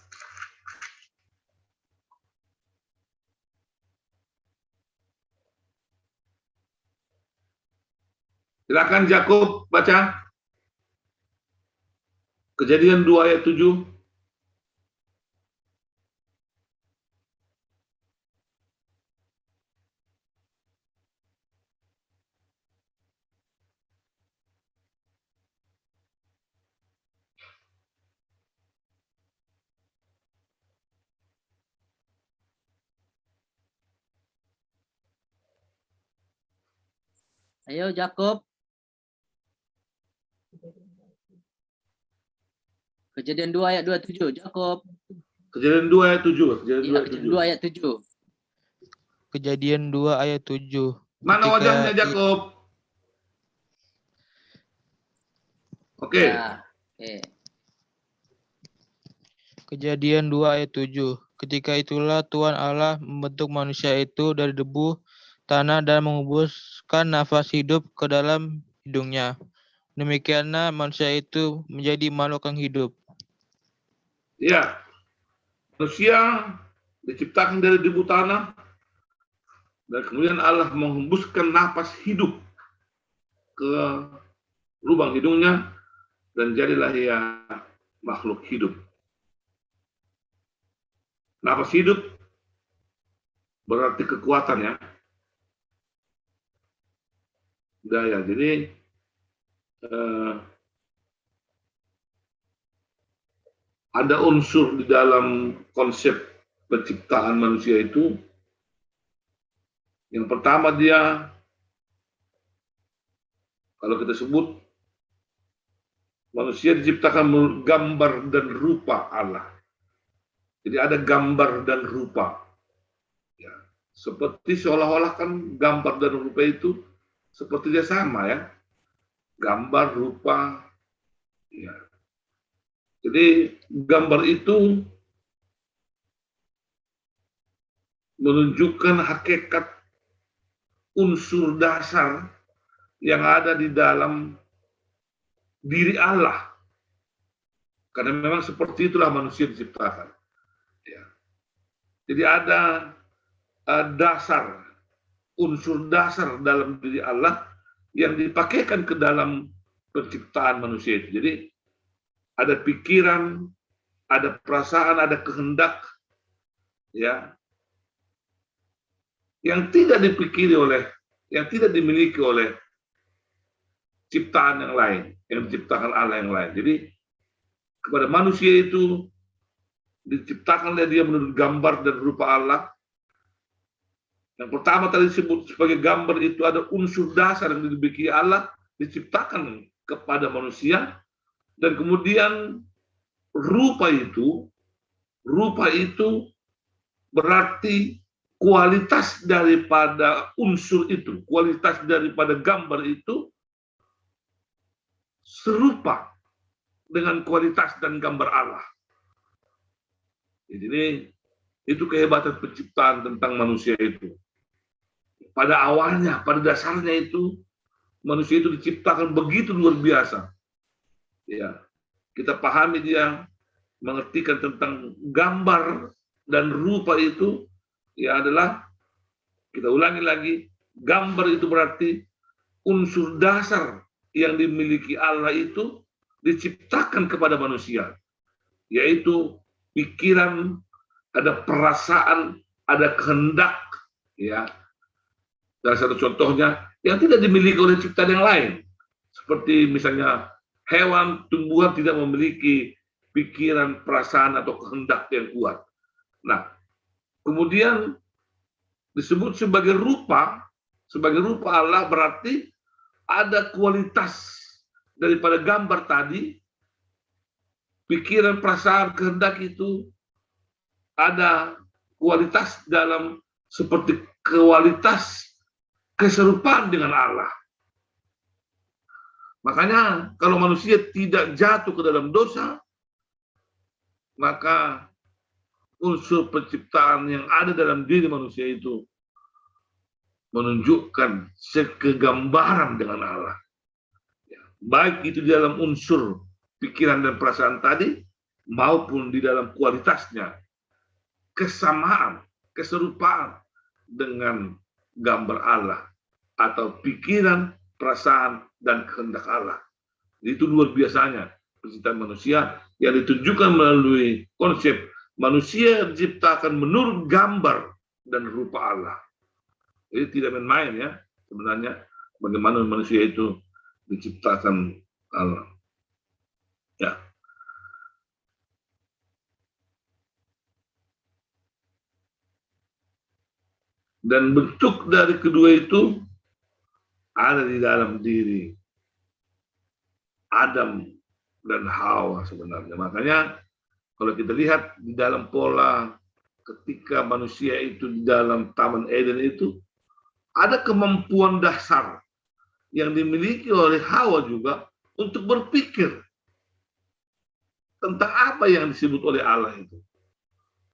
Silakan Yakub baca. Kejadian 2 ayat 7. Ayo Jakob. Kejadian 2 ayat 27, Jakob. Kejadian 2 ayat 7. Kejadian 2 ayat 7. Kejadian 2 ayat 7. Mana Ketika wajahnya Yakub? Oke. Ya, oke. Kejadian 2 ayat 7. Ketika itulah Tuhan Allah membentuk manusia itu dari debu tanah dan menghembuskan nafas hidup ke dalam hidungnya. Demikianlah manusia itu menjadi makhluk yang hidup. Ya. Manusia diciptakan dari debu tanah dan kemudian Allah menghembuskan napas hidup ke lubang hidungnya dan jadilah ia makhluk hidup. Napas hidup berarti kekuatan, ya. budaya. Jadi ada unsur di dalam konsep penciptaan manusia itu. Yang pertama dia, kalau kita sebut, manusia diciptakan menurut gambar dan rupa Allah. Jadi ada gambar dan rupa. Ya, seperti seolah-olah kan gambar dan rupa itu sepertinya sama ya. Gambar, rupa. Ya. Jadi gambar itu menunjukkan hakikat unsur dasar yang ada di dalam diri Allah. Karena memang seperti itulah manusia diciptakan. Ya. Jadi ada dasar, unsur dasar dalam diri Allah yang dipakaikan ke dalam penciptaan manusia itu. Jadi ada pikiran, ada perasaan, ada kehendak, ya, yang tidak dipikiri oleh, yang tidak dimiliki oleh ciptaan yang lain, yang diciptakan Allah yang lain. Jadi kepada manusia itu diciptakan oleh dia menurut gambar dan rupa Allah. Yang pertama tadi disebut sebagai gambar itu ada unsur dasar yang dimiliki Allah, diciptakan kepada manusia. Dan kemudian rupa itu berarti kualitas daripada unsur itu, kualitas daripada gambar itu serupa dengan kualitas dan gambar Allah. Jadi itu kehebatan penciptaan tentang manusia itu. Pada awalnya, pada dasarnya itu, manusia itu diciptakan begitu luar biasa. Ya, kita pahami dia mengertikan tentang gambar dan rupa itu, ya adalah, kita ulangi lagi, gambar itu berarti unsur dasar yang dimiliki Allah itu diciptakan kepada manusia, yaitu pikiran, ada perasaan, ada kehendak, ya. Salah satu contohnya yang tidak dimiliki oleh ciptaan yang lain, seperti misalnya hewan, tumbuhan tidak memiliki pikiran, perasaan, atau kehendak yang kuat. Nah, kemudian disebut sebagai rupa Allah berarti ada kualitas daripada gambar tadi, pikiran, perasaan, kehendak itu ada kualitas dalam seperti kualitas keserupaan dengan Allah. Makanya kalau manusia tidak jatuh ke dalam dosa, maka unsur penciptaan yang ada dalam diri manusia itu menunjukkan sekegambaran dengan Allah. Ya, baik itu di dalam unsur pikiran dan perasaan tadi, maupun di dalam kualitasnya, kesamaan, keserupaan dengan gambar Allah, atau pikiran, perasaan, dan kehendak Allah. Itu luar biasanya penciptaan manusia yang ditunjukkan melalui konsep manusia diciptakan menurut gambar dan rupa Allah. Jadi tidak main-main ya sebenarnya bagaimana manusia itu diciptakan Allah. Ya. Dan bentuk dari kedua itu ada di dalam diri Adam dan Hawa sebenarnya. Makanya kalau kita lihat di dalam pola ketika manusia itu di dalam Taman Eden itu, ada kemampuan dasar yang dimiliki oleh Hawa juga untuk berpikir tentang apa yang disebut oleh Allah itu.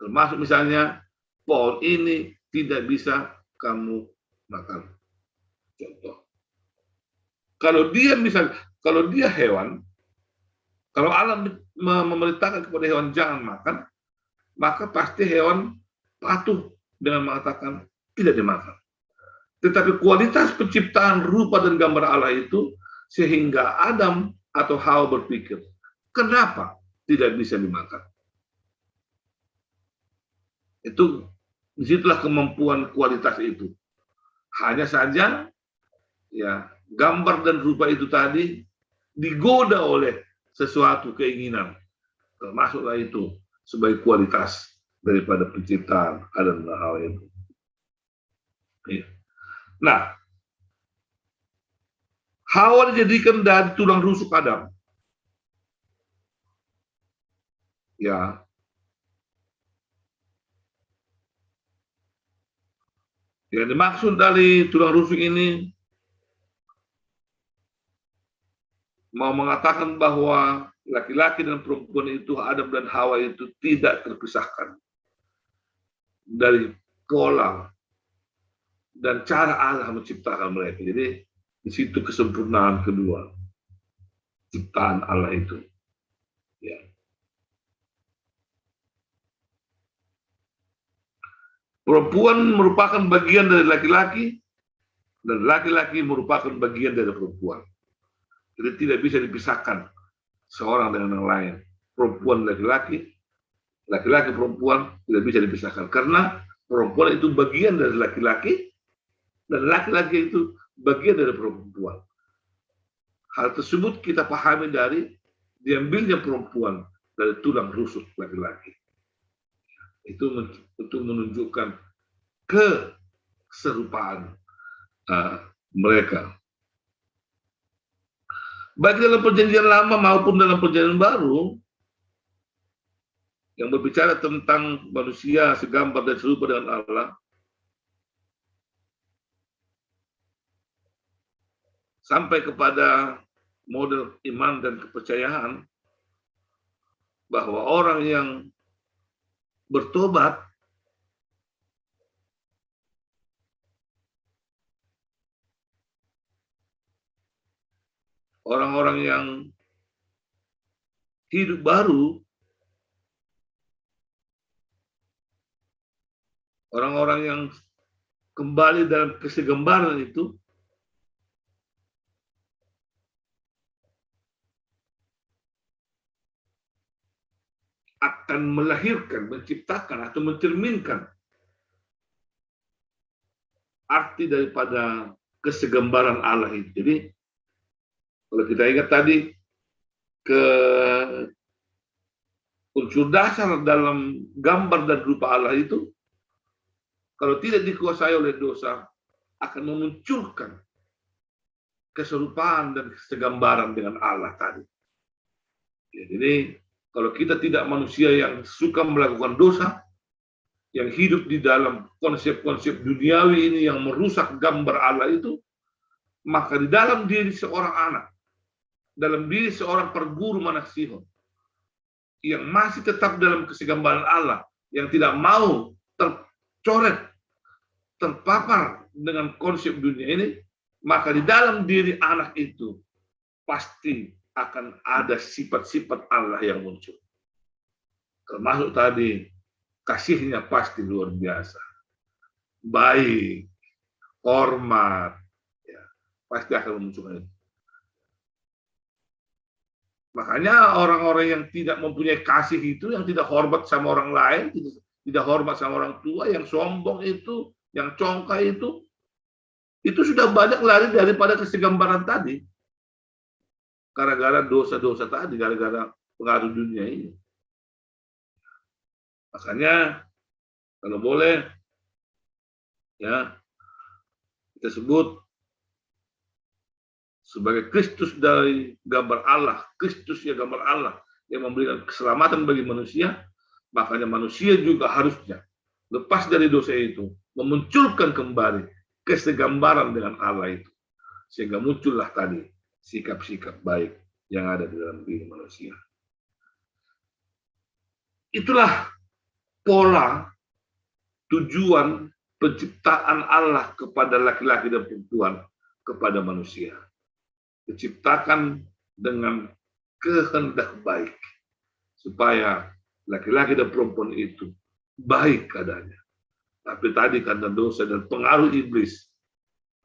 Termasuk misalnya, pohon ini tidak bisa kamu makan. Contoh. Kalau dia hewan, kalau Allah memerintahkan kepada hewan jangan makan, maka pasti hewan patuh dengan mengatakan tidak dimakan. Tetapi kualitas penciptaan rupa dan gambar Allah itu sehingga Adam atau Hawa berpikir, kenapa tidak bisa dimakan? Itu disitulah kemampuan kualitas itu. Hanya saja ya gambar dan rupa itu tadi digoda oleh sesuatu keinginan, termasuklah itu sebagai kualitas daripada penciptaan Adam dan Hawa itu. Nah, Hawa dijadikan dari tulang rusuk Adam. Ya. Yang dimaksud dari tulang rusuk ini mau mengatakan bahwa laki-laki dan perempuan itu, Adam dan Hawa itu tidak terpisahkan dari pola dan cara Allah menciptakan mereka. Jadi di situ kesempurnaan kedua ciptaan Allah itu. Ya. Perempuan merupakan bagian dari laki-laki dan laki-laki merupakan bagian dari perempuan. Jadi tidak bisa dipisahkan seorang dengan yang lain. Perempuan laki-laki, laki-laki perempuan tidak bisa dipisahkan karena perempuan itu bagian dari laki-laki dan laki-laki itu bagian dari perempuan. Hal tersebut kita pahami dari diambilnya perempuan dari tulang rusuk laki-laki. Itu untuk menunjukkan keserupaan mereka. Baik dalam perjanjian lama maupun dalam perjanjian baru, yang berbicara tentang manusia segambar dan serupa dengan Allah, sampai kepada model iman dan kepercayaan bahwa orang yang bertobat orang-orang yang hidup baru, orang-orang yang kembali dalam kesegambaran itu akan melahirkan, menciptakan atau mencerminkan arti daripada kesegambaran Allah itu. Jadi kalau kita ingat tadi ke unsur dasar dalam gambar dan rupa Allah itu, kalau tidak dikuasai oleh dosa, akan memunculkan keserupaan dan kesegambaran dengan Allah tadi. Ya, jadi kalau kita tidak manusia yang suka melakukan dosa, yang hidup di dalam konsep-konsep duniawi ini yang merusak gambar Allah itu, maka di dalam diri seorang anak, dalam diri seorang perguru Manaksihon, yang masih tetap dalam kesegambaran Allah, yang tidak mau tercoret, terpapar dengan konsep dunia ini, maka di dalam diri anak itu pasti akan ada sifat-sifat Allah yang muncul. Termasuk tadi, kasihnya pasti luar biasa. Baik, hormat, ya, pasti akan memunculkan itu. Makanya orang-orang yang tidak mempunyai kasih itu, yang tidak hormat sama orang lain, tidak hormat sama orang tua, yang sombong itu, yang congkak itu sudah banyak lari daripada kesegambaran tadi. Gara-gara dosa-dosa tadi, gara-gara pengaruh dunia ini. Makanya kalau boleh ya kita sebut sebagai Kristus dari gambar Allah, Kristus ya gambar Allah yang memberikan keselamatan bagi manusia, makanya manusia juga harusnya lepas dari dosa itu memunculkan kembali kesegambaran dengan Allah itu, sehingga muncullah tadi sikap-sikap baik yang ada di dalam diri manusia. Itulah pola tujuan penciptaan Allah kepada laki-laki dan perempuan, kepada manusia. Diciptakan dengan kehendak baik, supaya laki-laki dan perempuan itu baik keadaannya. Tapi tadi karena dosa dan pengaruh iblis,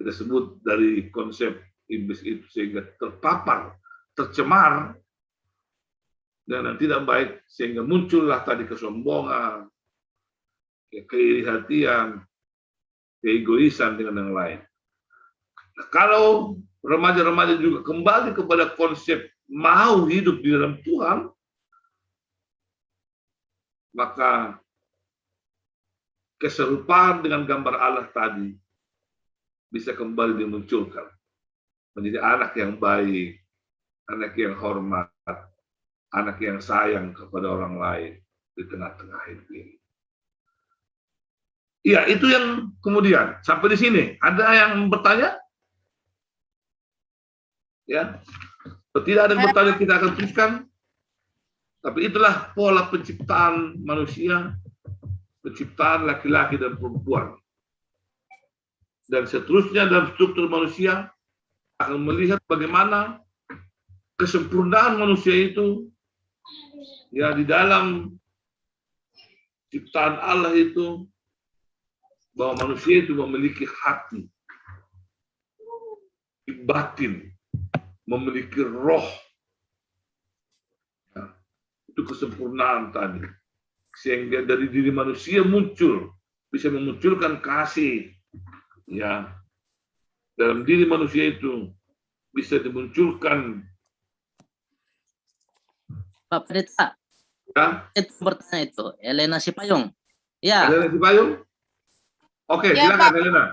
kita sebut dari konsep iblis itu, sehingga terpapar, tercemar dengan tidak baik, sehingga muncullah tadi kesombongan, keirihatian, keegoisan dengan yang lain. Nah, kalau remaja-remaja juga kembali kepada konsep mau hidup di dalam Tuhan, maka keserupaan dengan gambar Allah tadi bisa kembali dimunculkan. Menjadi anak yang baik, anak yang hormat, anak yang sayang kepada orang lain di tengah-tengah hidup ini. Iya, itu yang kemudian. Sampai di sini, ada yang bertanya? Ya, tidak ada yang bertanya, kita akan teruskan. Tapi itulah pola penciptaan manusia, penciptaan laki-laki dan perempuan. Dan seterusnya dalam struktur manusia akan melihat bagaimana kesempurnaan manusia itu ya di dalam ciptaan Allah itu, bahwa manusia itu memiliki hati, batin, memiliki roh. Ya, itu kesempurnaan tadi. Sehingga dari diri manusia bisa memunculkan kasih. Ya, dalam diri manusia itu bisa dimunculkan. Pak Pendeta, Ya, itu bertanya itu, Elena Sipayung. Ya, Elena Sipayung? Oke, Ya, silakan Pak. Elena.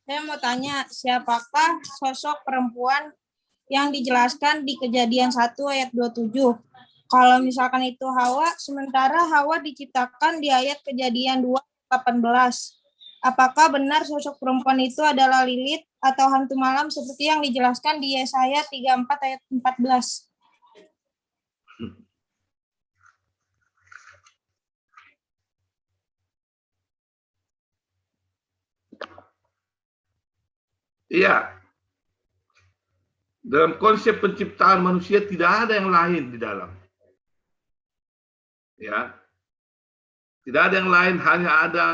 Saya mau tanya, siapakah sosok perempuan yang dijelaskan di Kejadian 1 ayat 27? Kalau misalkan itu Hawa, sementara Hawa diciptakan di ayat Kejadian 2 ayat 18. Apakah benar sosok perempuan itu adalah Lilith atau hantu malam seperti yang dijelaskan di Yesaya 34 ayat 14? Iya. Dalam konsep penciptaan manusia tidak ada yang lain di dalam. Ya. Tidak ada yang lain, hanya ada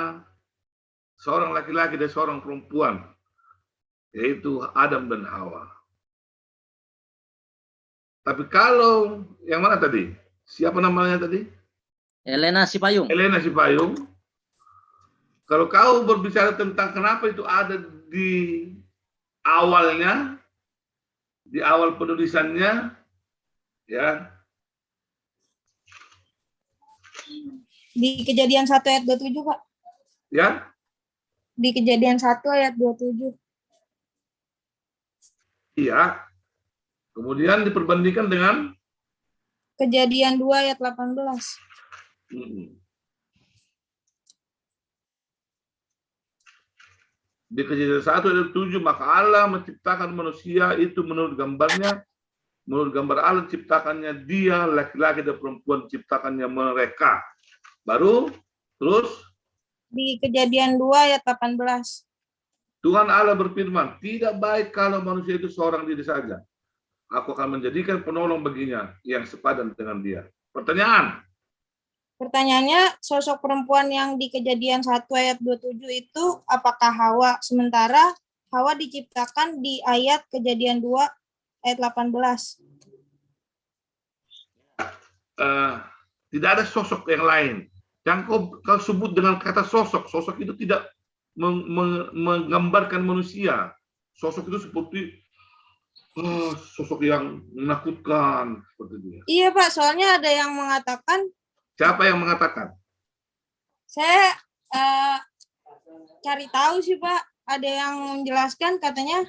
seorang laki-laki dan seorang perempuan, yaitu Adam dan Hawa. Tapi kalau yang mana tadi? Siapa namanya tadi? Elena Sipayung. Elena Sipayung. Kalau kau berbicara tentang kenapa itu ada di awalnya, di awal penulisannya, ya, Di Kejadian 1 ayat 27, Pak. ya, Di Kejadian 1 ayat 27. iya. Kemudian diperbandingkan dengan Kejadian 2 ayat 18. Di Kejadian 1 ayat 7, maka Allah menciptakan manusia itu menurut gambarnya, menurut gambar Allah ciptakannya dia, laki-laki dan perempuan ciptakannya mereka. Baru terus Di Kejadian 2 ayat 18. Tuhan Allah berfirman, tidak baik kalau manusia itu seorang diri saja. Aku akan menjadikan penolong baginya yang sepadan dengan dia. Pertanyaannya, sosok perempuan yang di Kejadian 1 ayat 27 itu apakah Hawa? Sementara Hawa diciptakan di ayat Kejadian 2 ayat 18. Tidak ada sosok yang lain. Yang kau sebut dengan kata sosok. Sosok itu tidak menggambarkan manusia. Sosok itu seperti sosok yang menakutkan. Seperti dia. Iya, Pak. Soalnya ada yang mengatakan. Siapa yang mengatakan? Saya cari tahu sih, Pak. Ada yang menjelaskan katanya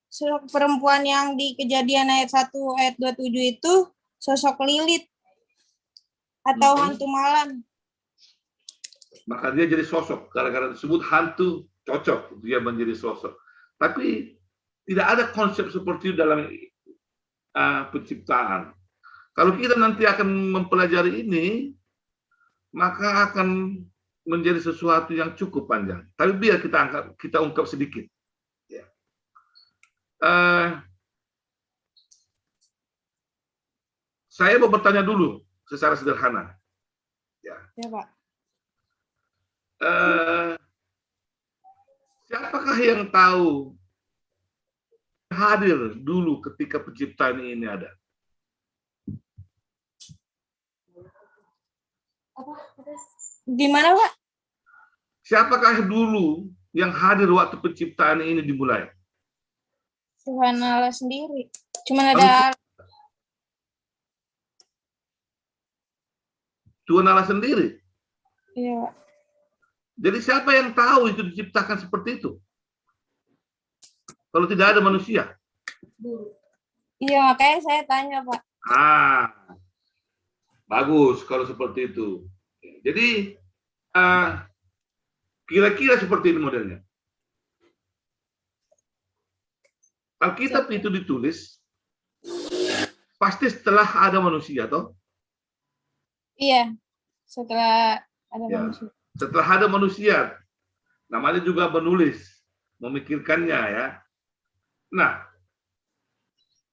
sosok perempuan yang di Kejadian ayat 1 ayat 27 itu sosok Lilith atau hantu malam. Maka dia jadi sosok. Gara-gara disebut hantu, cocok dia menjadi sosok. Tapi tidak ada konsep seperti itu dalam penciptaan. Kalau kita nanti akan mempelajari ini, maka akan menjadi sesuatu yang cukup panjang. Tapi biar kita ungkap sedikit. Ya. Saya mau bertanya dulu secara sederhana. Ya, Pak. Siapakah yang tahu hadir dulu ketika penciptaan ini ada? Gimana, Pak? Siapakah dulu yang hadir waktu penciptaan ini dimulai? Tuhan Allah sendiri. Cuman ada Tuhan Allah sendiri. iya. Jadi siapa yang tahu itu diciptakan seperti itu? Kalau tidak ada manusia. Iya, makanya saya tanya, Pak. Bagus kalau seperti itu. Jadi kira-kira seperti ini modelnya. Alkitab itu ditulis pasti setelah ada manusia, toh? Iya, setelah ada Ya. manusia. Setelah ada manusia, namanya juga menulis, memikirkannya ya. Nah,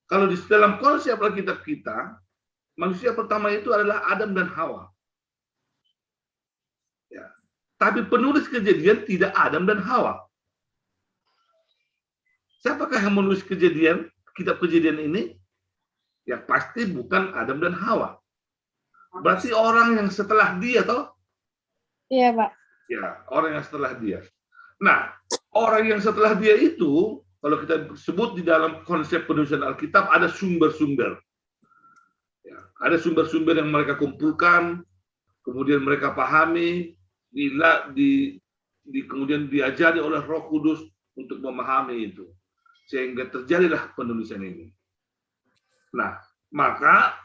kalau di dalam konsep Alkitab kita, manusia pertama itu adalah Adam dan Hawa. Ya. Tapi penulis Kejadian tidak Adam dan Hawa. Siapakah yang menulis Kejadian, kitab Kejadian ini? Ya pasti bukan Adam dan Hawa. Berarti orang yang setelah dia, toh? Iya, Pak. Ya, orang yang setelah dia. Nah, orang yang setelah dia itu, kalau kita sebut di dalam konsep penulisan Alkitab, ada sumber-sumber. Ya, ada sumber-sumber yang mereka kumpulkan, kemudian mereka pahami, kemudian diajari oleh Roh Kudus untuk memahami itu. Sehingga terjadilah penulisan ini. Nah, maka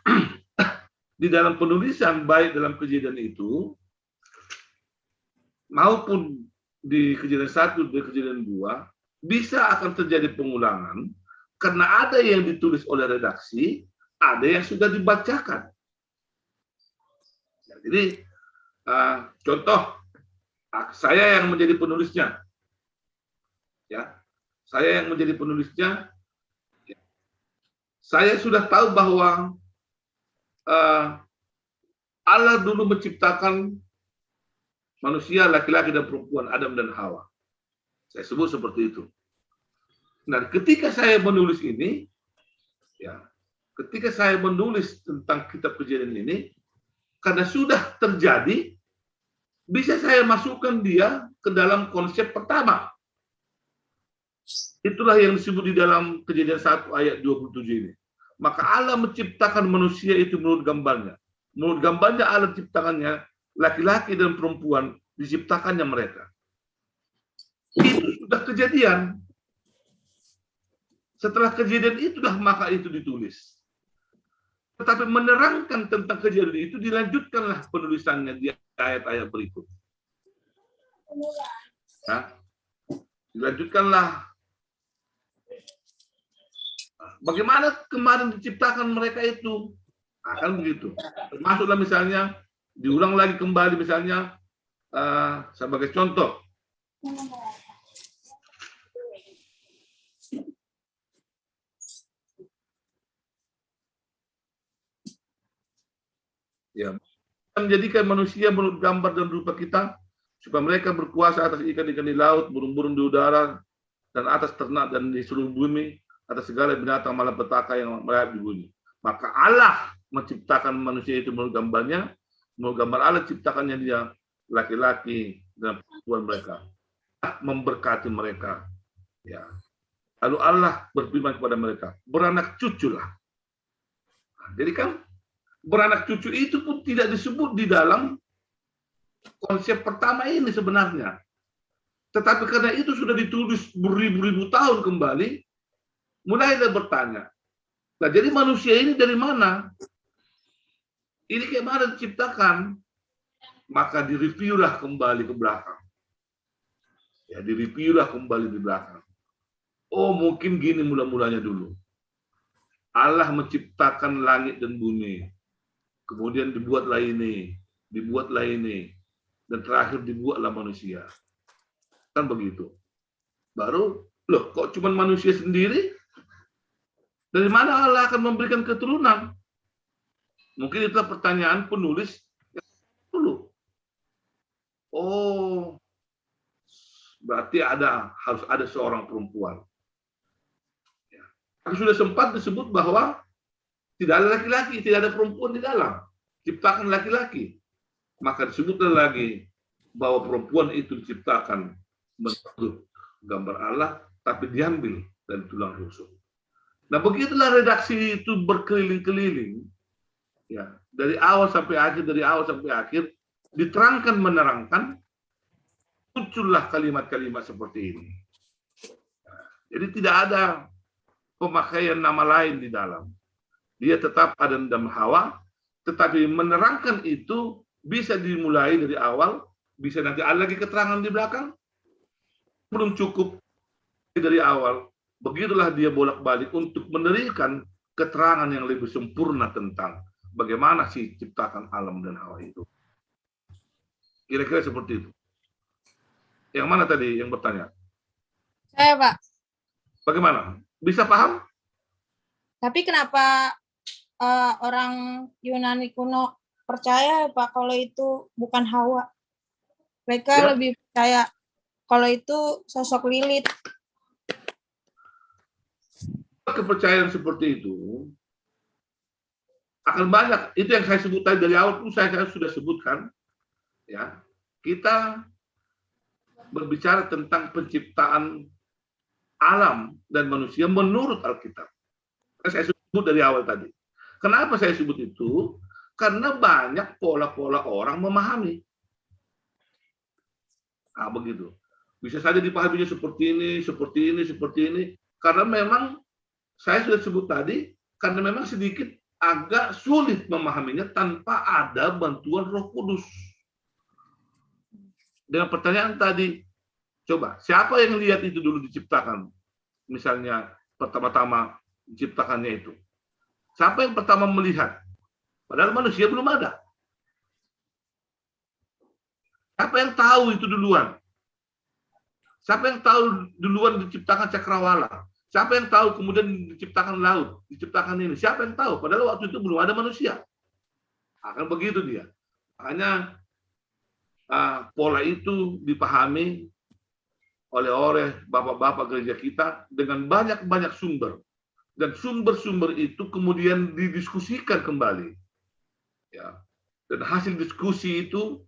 di dalam penulisan, baik dalam Kejadian itu, maupun di Kejadian 1 dan Kejadian 2, bisa akan terjadi pengulangan, karena ada yang ditulis oleh redaksi, ada yang sudah dibacakan. Ya, jadi, contoh, saya yang menjadi penulisnya. Ya, saya yang menjadi penulisnya, saya sudah tahu bahwa Allah dulu menciptakan manusia laki-laki dan perempuan, Adam dan Hawa. Saya sebut seperti itu. Nah, ketika saya menulis ini, ya, ketika saya menulis tentang kitab Kejadian ini, karena sudah terjadi, bisa saya masukkan dia ke dalam konsep pertama. Itulah yang disebut di dalam Kejadian 1 ayat 27 ini. Maka Allah menciptakan manusia itu menurut gambarnya. Menurut gambarnya Allah ciptakannya, laki-laki dan perempuan diciptakannya mereka. Itu sudah kejadian. Setelah kejadian itulah maka itu ditulis. Tetapi menerangkan tentang kejadian itu dilanjutkanlah penulisannya di ayat-ayat berikut. Nah, dilanjutkanlah. Bagaimana kemarin diciptakan mereka itu? Akan begitu. Termasuklah misalnya diulang lagi kembali misalnya sebagai contoh. Ya, menjadikan manusia menurut gambar dan rupa kita supaya mereka berkuasa atas ikan-ikan di laut, burung-burung di udara, dan atas ternak dan di seluruh bumi, atas segala binatang malapetaka yang merayap di bumi. Maka Allah menciptakan manusia itu menurut gambarnya, menurut gambar Allah ciptakannya dia laki-laki dan perempuan mereka, memberkati mereka. Ya. Lalu Allah berfirman kepada mereka, beranak cuculah. Nah, jadi kan beranak cucu itu pun tidak disebut di dalam konsep pertama ini sebenarnya. Tetapi karena itu sudah ditulis beribu-ribu tahun kembali, mulailah bertanya. Nah, jadi manusia ini dari mana? Ini kayak mana diciptakan? Maka direviewlah kembali ke belakang. Ya, direviewlah kembali di belakang. Oh, mungkin gini mula-mulanya dulu. Allah menciptakan langit dan bumi. Kemudian dibuatlah ini, dan terakhir dibuatlah manusia. Kan begitu. Baru, loh, kok cuma manusia sendiri? Dari mana Allah akan memberikan keturunan? Mungkin itulah pertanyaan penulis dulu. Oh, berarti harus ada seorang perempuan. Ya. Sudah sempat disebut bahwa tidak ada laki-laki, tidak ada perempuan di dalam. Ciptakan laki-laki. Maka disebutlah lagi bahwa perempuan itu diciptakan menurut gambar Allah, tapi diambil dari tulang rusuk. Nah, begitulah redaksi itu berkeliling-keliling, ya, dari awal sampai akhir, diterangkan menerangkan, muncullah kalimat-kalimat seperti ini. Jadi tidak ada pemakaian nama lain di dalam. Dia tetap Adam dan Hawa, tetapi menerangkan itu bisa dimulai dari awal, bisa nanti ada lagi keterangan di belakang, belum cukup dari awal. Begitulah dia bolak-balik untuk menerikan keterangan yang lebih sempurna tentang bagaimana sih ciptakan alam dan Hawa itu. Kira-kira seperti itu. Yang mana tadi yang bertanya? Saya, Pak. Bagaimana? Bisa paham? Tapi kenapa orang Yunani kuno percaya, Pak, kalau itu bukan Hawa? Mereka Ya. lebih percaya kalau itu sosok Lilith. Kepercayaan seperti itu akan banyak. Itu yang saya sebut tadi dari awal pun saya sudah sebutkan. Ya, kita berbicara tentang penciptaan alam dan manusia menurut Alkitab. Saya sebut dari awal tadi. Kenapa saya sebut itu? Karena banyak pola-pola orang memahami. Nah, begitu. Bisa saja dipahaminya seperti ini, seperti ini, seperti ini. Karena memang saya sudah sebut tadi, karena memang sedikit agak sulit memahaminya tanpa ada bantuan Roh Kudus. Dengan pertanyaan tadi, coba, siapa yang lihat itu dulu diciptakan? Misalnya, pertama-tama diciptakannya itu. Siapa yang pertama melihat? Padahal manusia belum ada. Siapa yang tahu itu duluan? Siapa yang tahu duluan diciptakan cakrawala? Siapa yang tahu kemudian diciptakan laut, diciptakan ini? Siapa yang tahu? Padahal waktu itu belum ada manusia. Akan begitu dia. Makanya pola itu dipahami oleh bapak-bapak gereja kita dengan banyak-banyak sumber. Dan sumber-sumber itu kemudian didiskusikan kembali. Ya. Dan hasil diskusi itu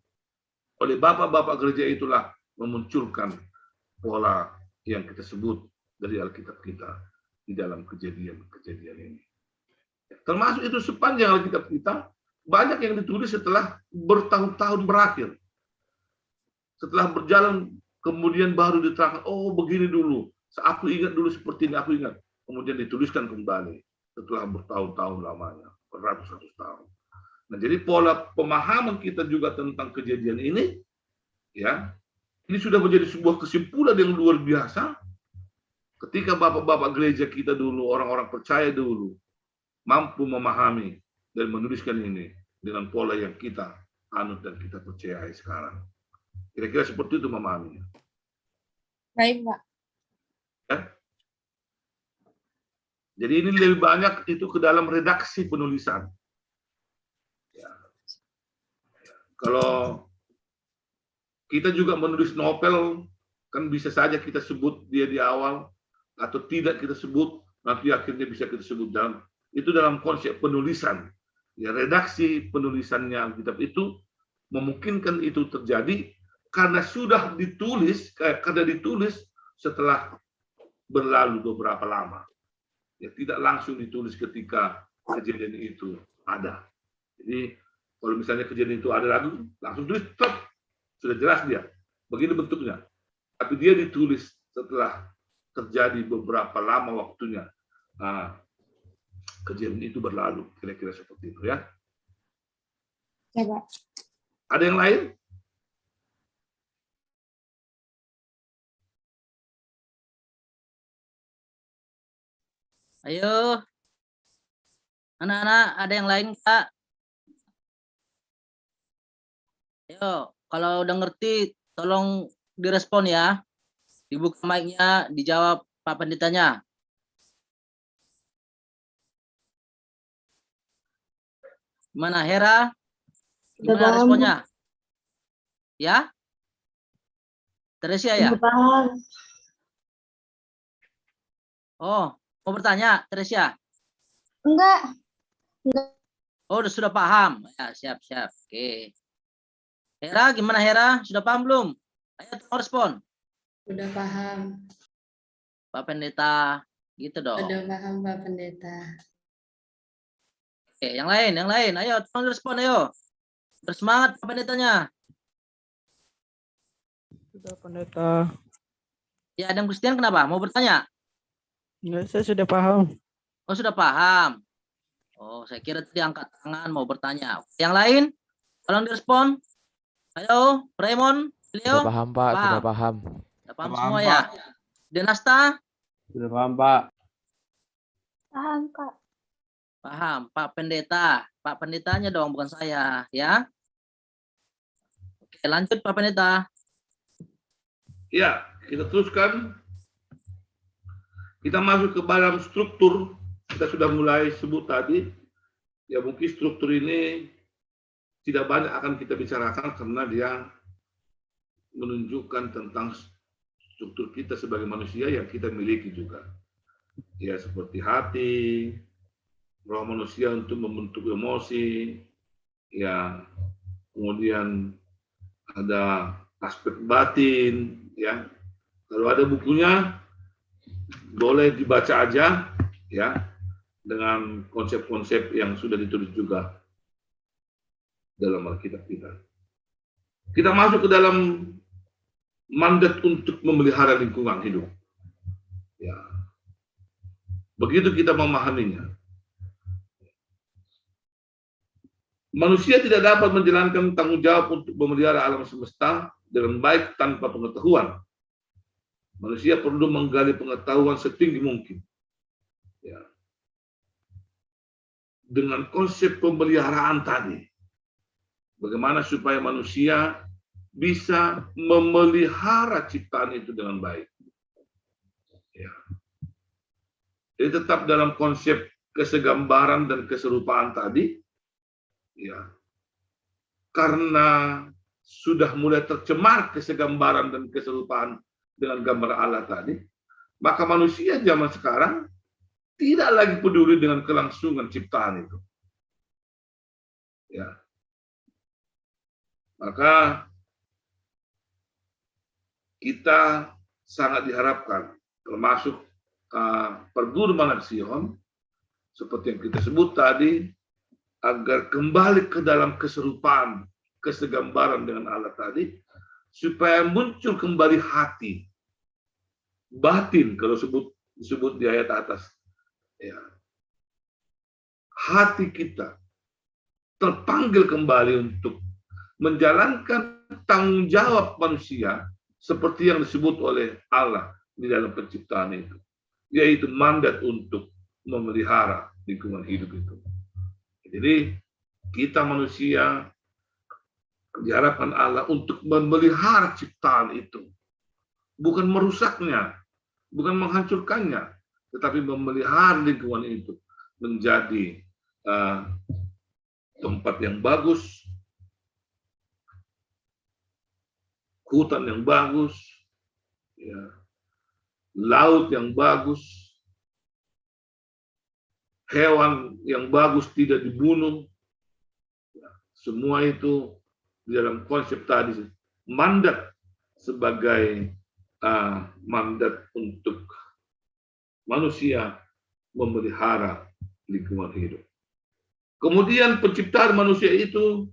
oleh bapak-bapak gereja itulah memunculkan pola yang kita sebut dari Alkitab kita di dalam kejadian-kejadian ini. Termasuk itu sepanjang Alkitab kita, banyak yang ditulis setelah bertahun-tahun berakhir. Setelah berjalan, kemudian baru diterangkan, oh begini dulu, aku ingat dulu seperti ini, aku ingat. Kemudian dituliskan kembali setelah bertahun-tahun lamanya, beratus-ratus tahun. Nah, jadi pola pemahaman kita juga tentang kejadian ini, ya, ini sudah menjadi sebuah kesimpulan yang luar biasa. Ketika bapak-bapak gereja kita dulu, orang-orang percaya dulu, mampu memahami dan menuliskan ini dengan pola yang kita anut dan kita percayai sekarang. Kira-kira seperti itu memahaminya. Baik, Pak. Ya? Jadi ini lebih banyak itu ke dalam redaksi penulisan. Ya. Kalau kita juga menulis novel, kan bisa saja kita sebut dia di awal, atau tidak kita sebut, nanti akhirnya bisa kita sebut dalam konsep penulisan. Ya, redaksi penulisannya Alkitab itu memungkinkan itu terjadi karena sudah ditulis, setelah berlalu beberapa lama. Ya, tidak langsung ditulis ketika kejadian itu ada. Jadi kalau misalnya kejadian itu ada langsung tulis, sudah jelas dia. Begini bentuknya. Tapi dia ditulis setelah terjadi beberapa lama waktunya. Nah, kejadian itu berlalu. Kira-kira seperti itu ya. Ya, Pak. Ada yang lain? Ayo, anak-anak, ada yang lain, Kak? Ayo, kalau udah ngerti, tolong direspon ya. Dibuka mic-nya, dijawab Pak Pendetanya. Gimana, Hera? Gimana responnya? Ya? Teresia ya? Oh, mau bertanya, Teresia? Enggak. Oh, sudah paham. Ya, siap. Oke. Hera, gimana Hera? Sudah paham belum? Ayo tolong respon. Sudah paham. Pak Pendeta Gitu dong. Sudah paham Pak Pendeta. Oke, yang lain. Ayo, tolong respon, ayo. Bersemangat Pak Pendetanya. Sudah pendeta. Ya, Adam Christian kenapa? Mau bertanya? Enggak, saya sudah paham. Oh, sudah paham. Oh, saya kira tadi angkat tangan mau bertanya. Yang lain? Tolong direspon. Ayo, Raymond, Leo. Sudah paham, Pak. Sudah paham. Sudah paham semua ya? Denasta? Sudah paham, Pak. Paham, Kak. Paham, Pak Pendeta. Pak Pendetanya dong, bukan saya, ya. Oke, lanjut Pak Pendeta. Ya, kita teruskan. Kita masuk ke dalam struktur. Kita sudah mulai sebut tadi. Ya, mungkin struktur ini tidak banyak akan kita bicarakan karena dia menunjukkan tentang struktur kita sebagai manusia yang kita miliki juga. Ya, seperti hati, roh manusia untuk membentuk emosi, ya, kemudian ada aspek batin, ya. Kalau ada bukunya, boleh dibaca aja, ya, dengan konsep-konsep yang sudah ditulis juga dalam Alkitab kita. Kita masuk ke dalam mandat untuk memelihara lingkungan hidup. Ya. Begitu kita memahaminya. Manusia tidak dapat menjalankan tanggung jawab untuk memelihara alam semesta dengan baik tanpa pengetahuan. Manusia perlu menggali pengetahuan setinggi mungkin. Ya. Dengan konsep pemeliharaan tadi. Bagaimana supaya manusia bisa memelihara ciptaan itu dengan baik. Ya. Jadi tetap dalam konsep kesegambaran dan keserupaan tadi. Ya, karena sudah mulai tercemar kesegambaran dan keserupaan dengan gambar Allah tadi, maka manusia zaman sekarang tidak lagi peduli dengan kelangsungan ciptaan itu. Ya, maka kita sangat diharapkan, termasuk pergumulan Sion, seperti yang kita sebut tadi, agar kembali ke dalam keserupaan, kesegambaran dengan Allah tadi, supaya muncul kembali hati, batin, kalau disebut di ayat atas. Ya. Hati kita terpanggil kembali untuk menjalankan tanggung jawab manusia seperti yang disebut oleh Allah di dalam penciptaan itu, yaitu mandat untuk memelihara lingkungan hidup itu. Jadi kita manusia diharapkan Allah untuk memelihara ciptaan itu, bukan merusaknya, bukan menghancurkannya, tetapi memelihara lingkungan itu menjadi tempat yang bagus, hutan yang bagus, ya, laut yang bagus, hewan yang bagus tidak dibunuh. Semua itu di dalam konsep tadi mandat sebagai mandat untuk manusia memelihara lingkungan hidup. Kemudian penciptaan manusia itu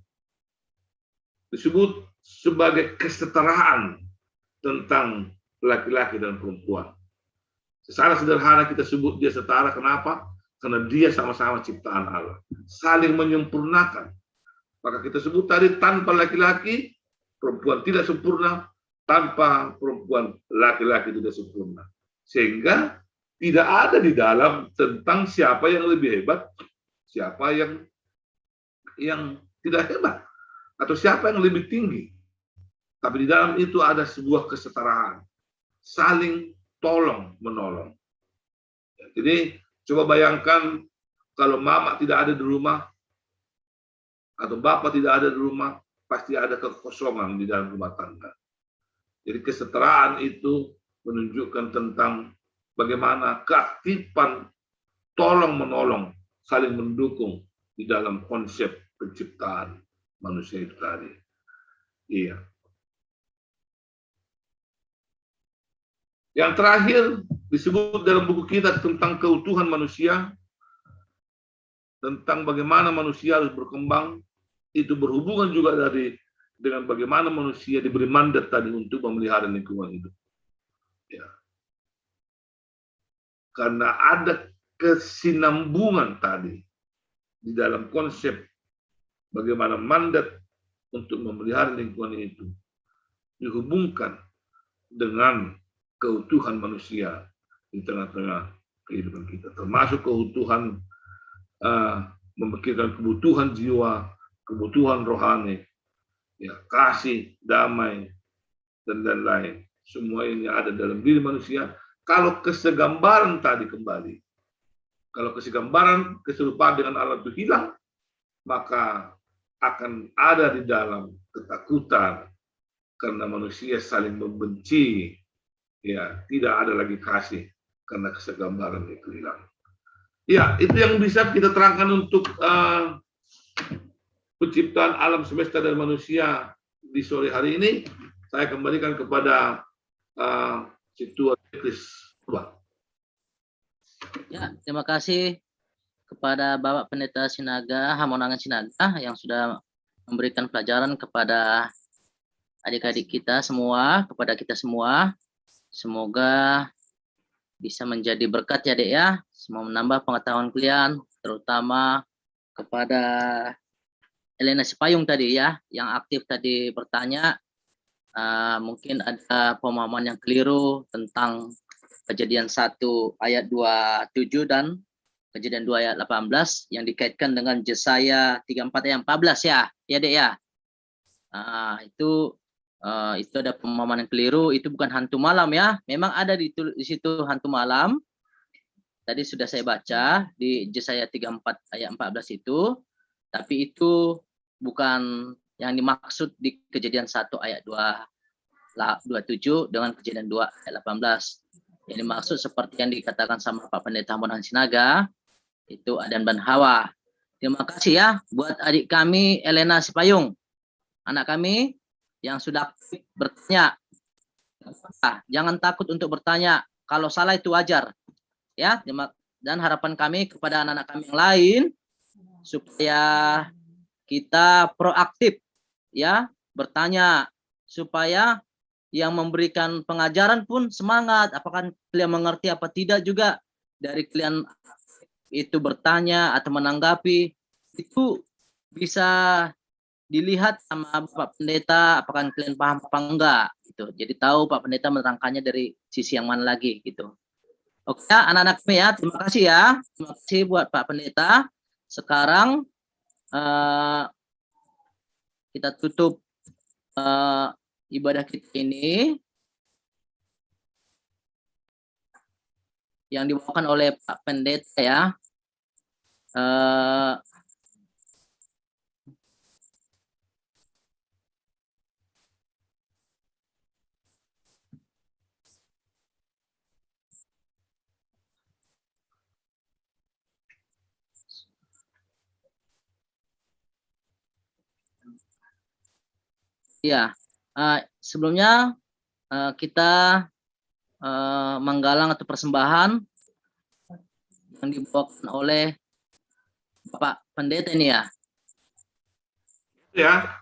disebut sebagai kesetaraan tentang laki-laki dan perempuan. Secara sederhana kita sebut dia setara. Kenapa? Karena dia sama-sama ciptaan Allah, saling menyempurnakan. Maka kita sebut tadi, tanpa laki-laki, perempuan tidak sempurna, tanpa perempuan, laki-laki tidak sempurna. Sehingga tidak ada di dalam tentang siapa yang lebih hebat, siapa yang tidak hebat, atau siapa yang lebih tinggi. Tapi di dalam itu ada sebuah kesetaraan, saling tolong-menolong. Jadi, coba bayangkan kalau mama tidak ada di rumah atau bapak tidak ada di rumah, pasti ada kekosongan di dalam rumah tangga. Jadi kesetaraan itu menunjukkan tentang bagaimana keaktifan tolong-menolong, saling mendukung di dalam konsep penciptaan manusia itu tadi. Iya. Yang terakhir, disebut dalam buku kita tentang keutuhan manusia, tentang bagaimana manusia harus berkembang, itu berhubungan juga dengan bagaimana manusia diberi mandat tadi untuk memelihara lingkungan hidup. Ya. Karena ada kesinambungan tadi di dalam konsep bagaimana mandat untuk memelihara lingkungan itu dihubungkan dengan keutuhan manusia di tengah-tengah kehidupan kita, termasuk keutuhan memikirkan kebutuhan jiwa, kebutuhan rohani, ya, kasih, damai, dan lain-lain. Semua ini ada dalam diri manusia. Kalau kesegambaran tadi kembali, kalau kesegambaran, keserupaan dengan Allah itu hilang, maka akan ada di dalam ketakutan karena manusia saling membenci, ya, tidak ada lagi kasih karena kesegambaran itu hilang. Ya, itu yang bisa kita terangkan untuk penciptaan alam semesta dan manusia di sore hari ini. Saya kembalikan kepada Ketua Kris. Ya, terima kasih kepada Bapak Pendeta Sinaga, Hamonangan Sinaga yang sudah memberikan pelajaran kepada adik-adik kita semua, kepada kita semua. Semoga bisa menjadi berkat ya, Dek ya. Semua menambah pengetahuan kalian, terutama kepada Elena Sipayung tadi ya, yang aktif tadi bertanya. Mungkin ada pemahaman yang keliru tentang Kejadian 1 ayat 27 dan Kejadian 2 ayat 18 yang dikaitkan dengan Yesaya 34 ayat 14 ya, ya Dek ya. Itu ada pemahaman yang keliru, itu bukan hantu malam ya. Memang ada di situ hantu malam. Tadi sudah saya baca di Yesaya 34 ayat 14 itu, tapi itu bukan yang dimaksud di Kejadian 1 ayat 27 dengan Kejadian 2 ayat 18. Yang dimaksud seperti yang dikatakan sama Pak Pendeta Hamonangan Sinaga, itu Adan dan Hawa. Terima kasih ya buat adik kami Elena Sipayung, anak kami yang sudah bertanya. Jangan takut untuk bertanya, kalau salah itu wajar. Ya, dan harapan kami kepada anak-anak kami yang lain supaya kita proaktif ya, bertanya, supaya yang memberikan pengajaran pun semangat, apakah kalian mengerti apa tidak juga dari kalian itu bertanya atau menanggapi, itu bisa dilihat sama Pak Pendeta apakah kalian paham apa enggak gitu. Jadi tahu Pak Pendeta menerangkannya dari sisi yang mana lagi gitu. Oke ya, anak-anak kami ya, terima kasih ya. Terima kasih buat Pak Pendeta. Sekarang kita tutup ibadah kita ini yang dibawakan oleh Pak Pendeta ya. Ya, sebelumnya kita menggalang atau persembahan yang dibawakan oleh Bapak Pendeta ini ya. Ya.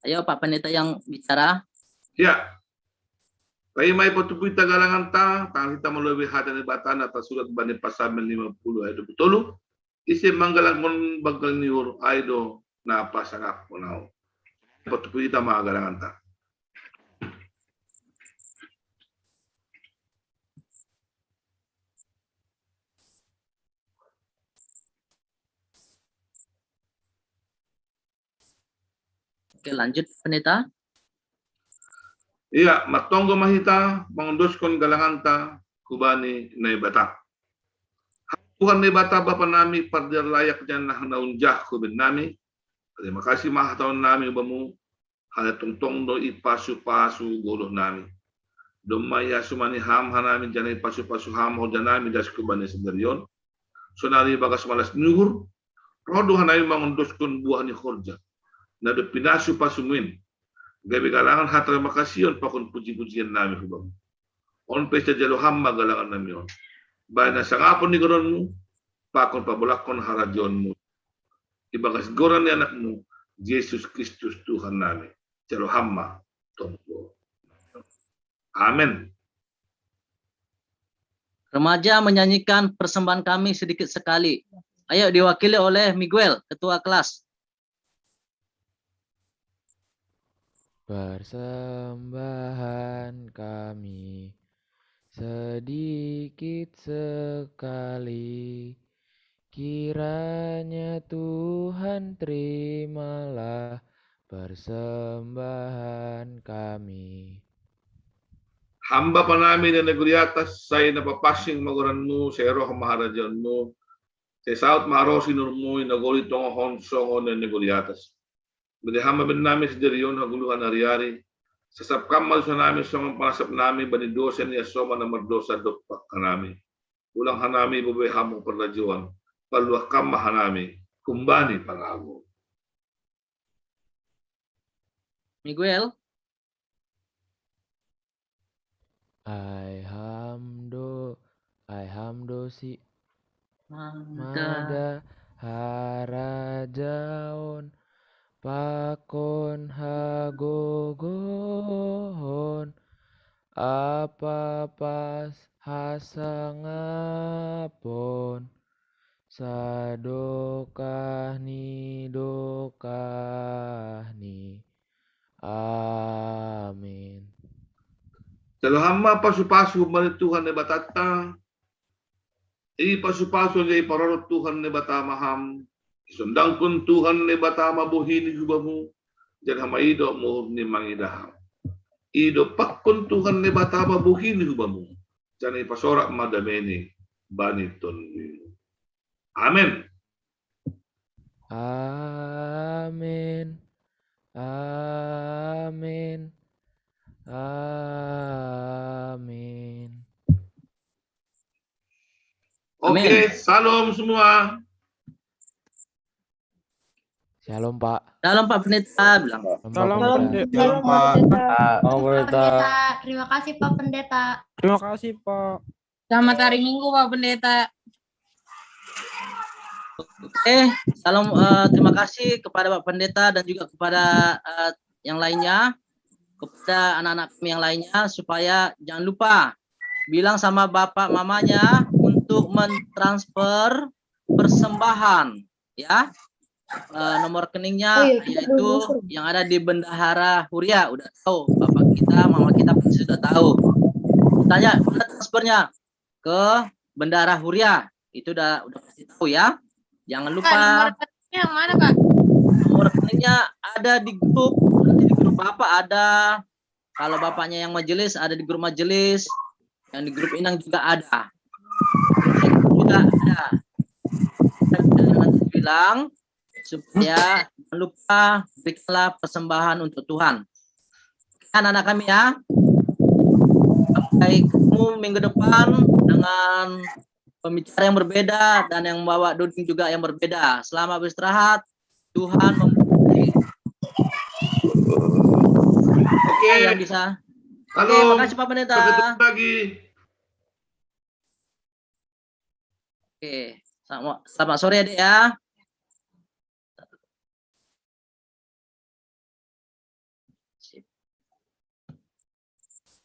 Ayo Pak Pendeta yang bicara. Ya. Kaya may patupita galangan ta, tang kita melalui hatan ibatan atas surat Bani Pasamen 50 ayat 20. Isi manggalang mon bagal niur aido na pasangak punau. Patupita mga galangan ta. Oke, lanjut Pendeta. Iya, matonggo mahita mengenduskon galanganta kubani naibata. Tuhan naibata Bapa nami pardir layaknya nah naunjah kubin nami. Terima kasih mah tahun nami bamu hal tungtong do ipasu-pasu guluh nami. Domaya sumani ham hanami janai pasu-pasu ham ho janami das kubani sendirion. Sonari bagas malas nuhur. Rodo hanami mengenduskon buah ni khurja. Nada pinasu pasumin. Gabi galangan hat terima kasih on pakon puji-pujian nami hubang. On pesta jalo hamba galangan nami on. Bana sangapon ni goronmu, pakon pabulakon harajonmu. Ibagas goran ni anakmu, Yesus Kristus Tuhan nami. Jalo hamba tonggo. Amin. Remaja menyanyikan persembahan kami sedikit sekali. Ayo diwakili oleh Miguel, ketua kelas. Persembahan kami sedikit sekali, kiranya Tuhan terimalah persembahan kami. Hamba pa namin na negeri atas, saya napapasing maguranmu, sa roh maharajanmu, sa saut maharosinurmu, inagoli tongohon songon na negeri atas. Bade hamba ben namin sa diriyon, haguluhan hari-hari, sasap kamal sa namin, songon panasap namin, banidosan niya soma na mardosa dokpak ka namin. Ulang hanami, bubay hamong perlajuan, paluah kamah hanami, kumbani pangako. Miguel, Ai hamdo si Mada. mada harajaon pakon hagogohon apa pas hasangapon sadokah ni amin. Kalau hamba pasu-pasu bani Tuhan ne batata, pasu-pasu ne parorot Tuhan ne batama ham, isundang kun Tuhan ne batama buhini hubamu, dan hama ido mo ni mangidaham. Ido pakun Tuhan ne batama buhini hubamu, dan pasorak madameni bani tonwi. Amin. Amin. Amin. Amin. Oke, salam semua. Shalom, Pak. Dalam Pak Pendeta bilang. Salam Pendeta. Pak. Pendeta. Terima kasih Pak Pendeta. Terima kasih Pak. Selamat hari Minggu Pak Pendeta. Oke, salam terima kasih kepada Pak Pendeta dan juga kepada yang lainnya, kepada anak-anak kami yang lainnya, supaya jangan lupa bilang sama bapak mamanya untuk mentransfer persembahan, ya. Nomor rekeningnya yaitu yang ada di Bendahara Huria, udah tahu bapak kita, mama kita pasti sudah tahu. Tanya mana transfernya ke Bendahara Huria, itu udah pasti tahu ya. Jangan lupa. Nomor rekeningnya yang mana Kak? Nomor rekeningnya ada di grup, nanti di grup bapak ada. Kalau bapaknya yang majelis ada di grup majelis, yang di grup Inang juga ada. Juga ada. Nanti bilang supaya jangan lupa berikanlah persembahan untuk Tuhan. Anak-anak kami ya. Sampai ketemu minggu depan dengan pembicara yang berbeda dan yang membawa duduk juga yang berbeda. Selamat beristirahat. Tuhan memberkati. Oke. Yang bisa. Halo. Oke, makasih Pak Pendeta. Sampai ketemu lagi. Oke, selamat sore Adik ya.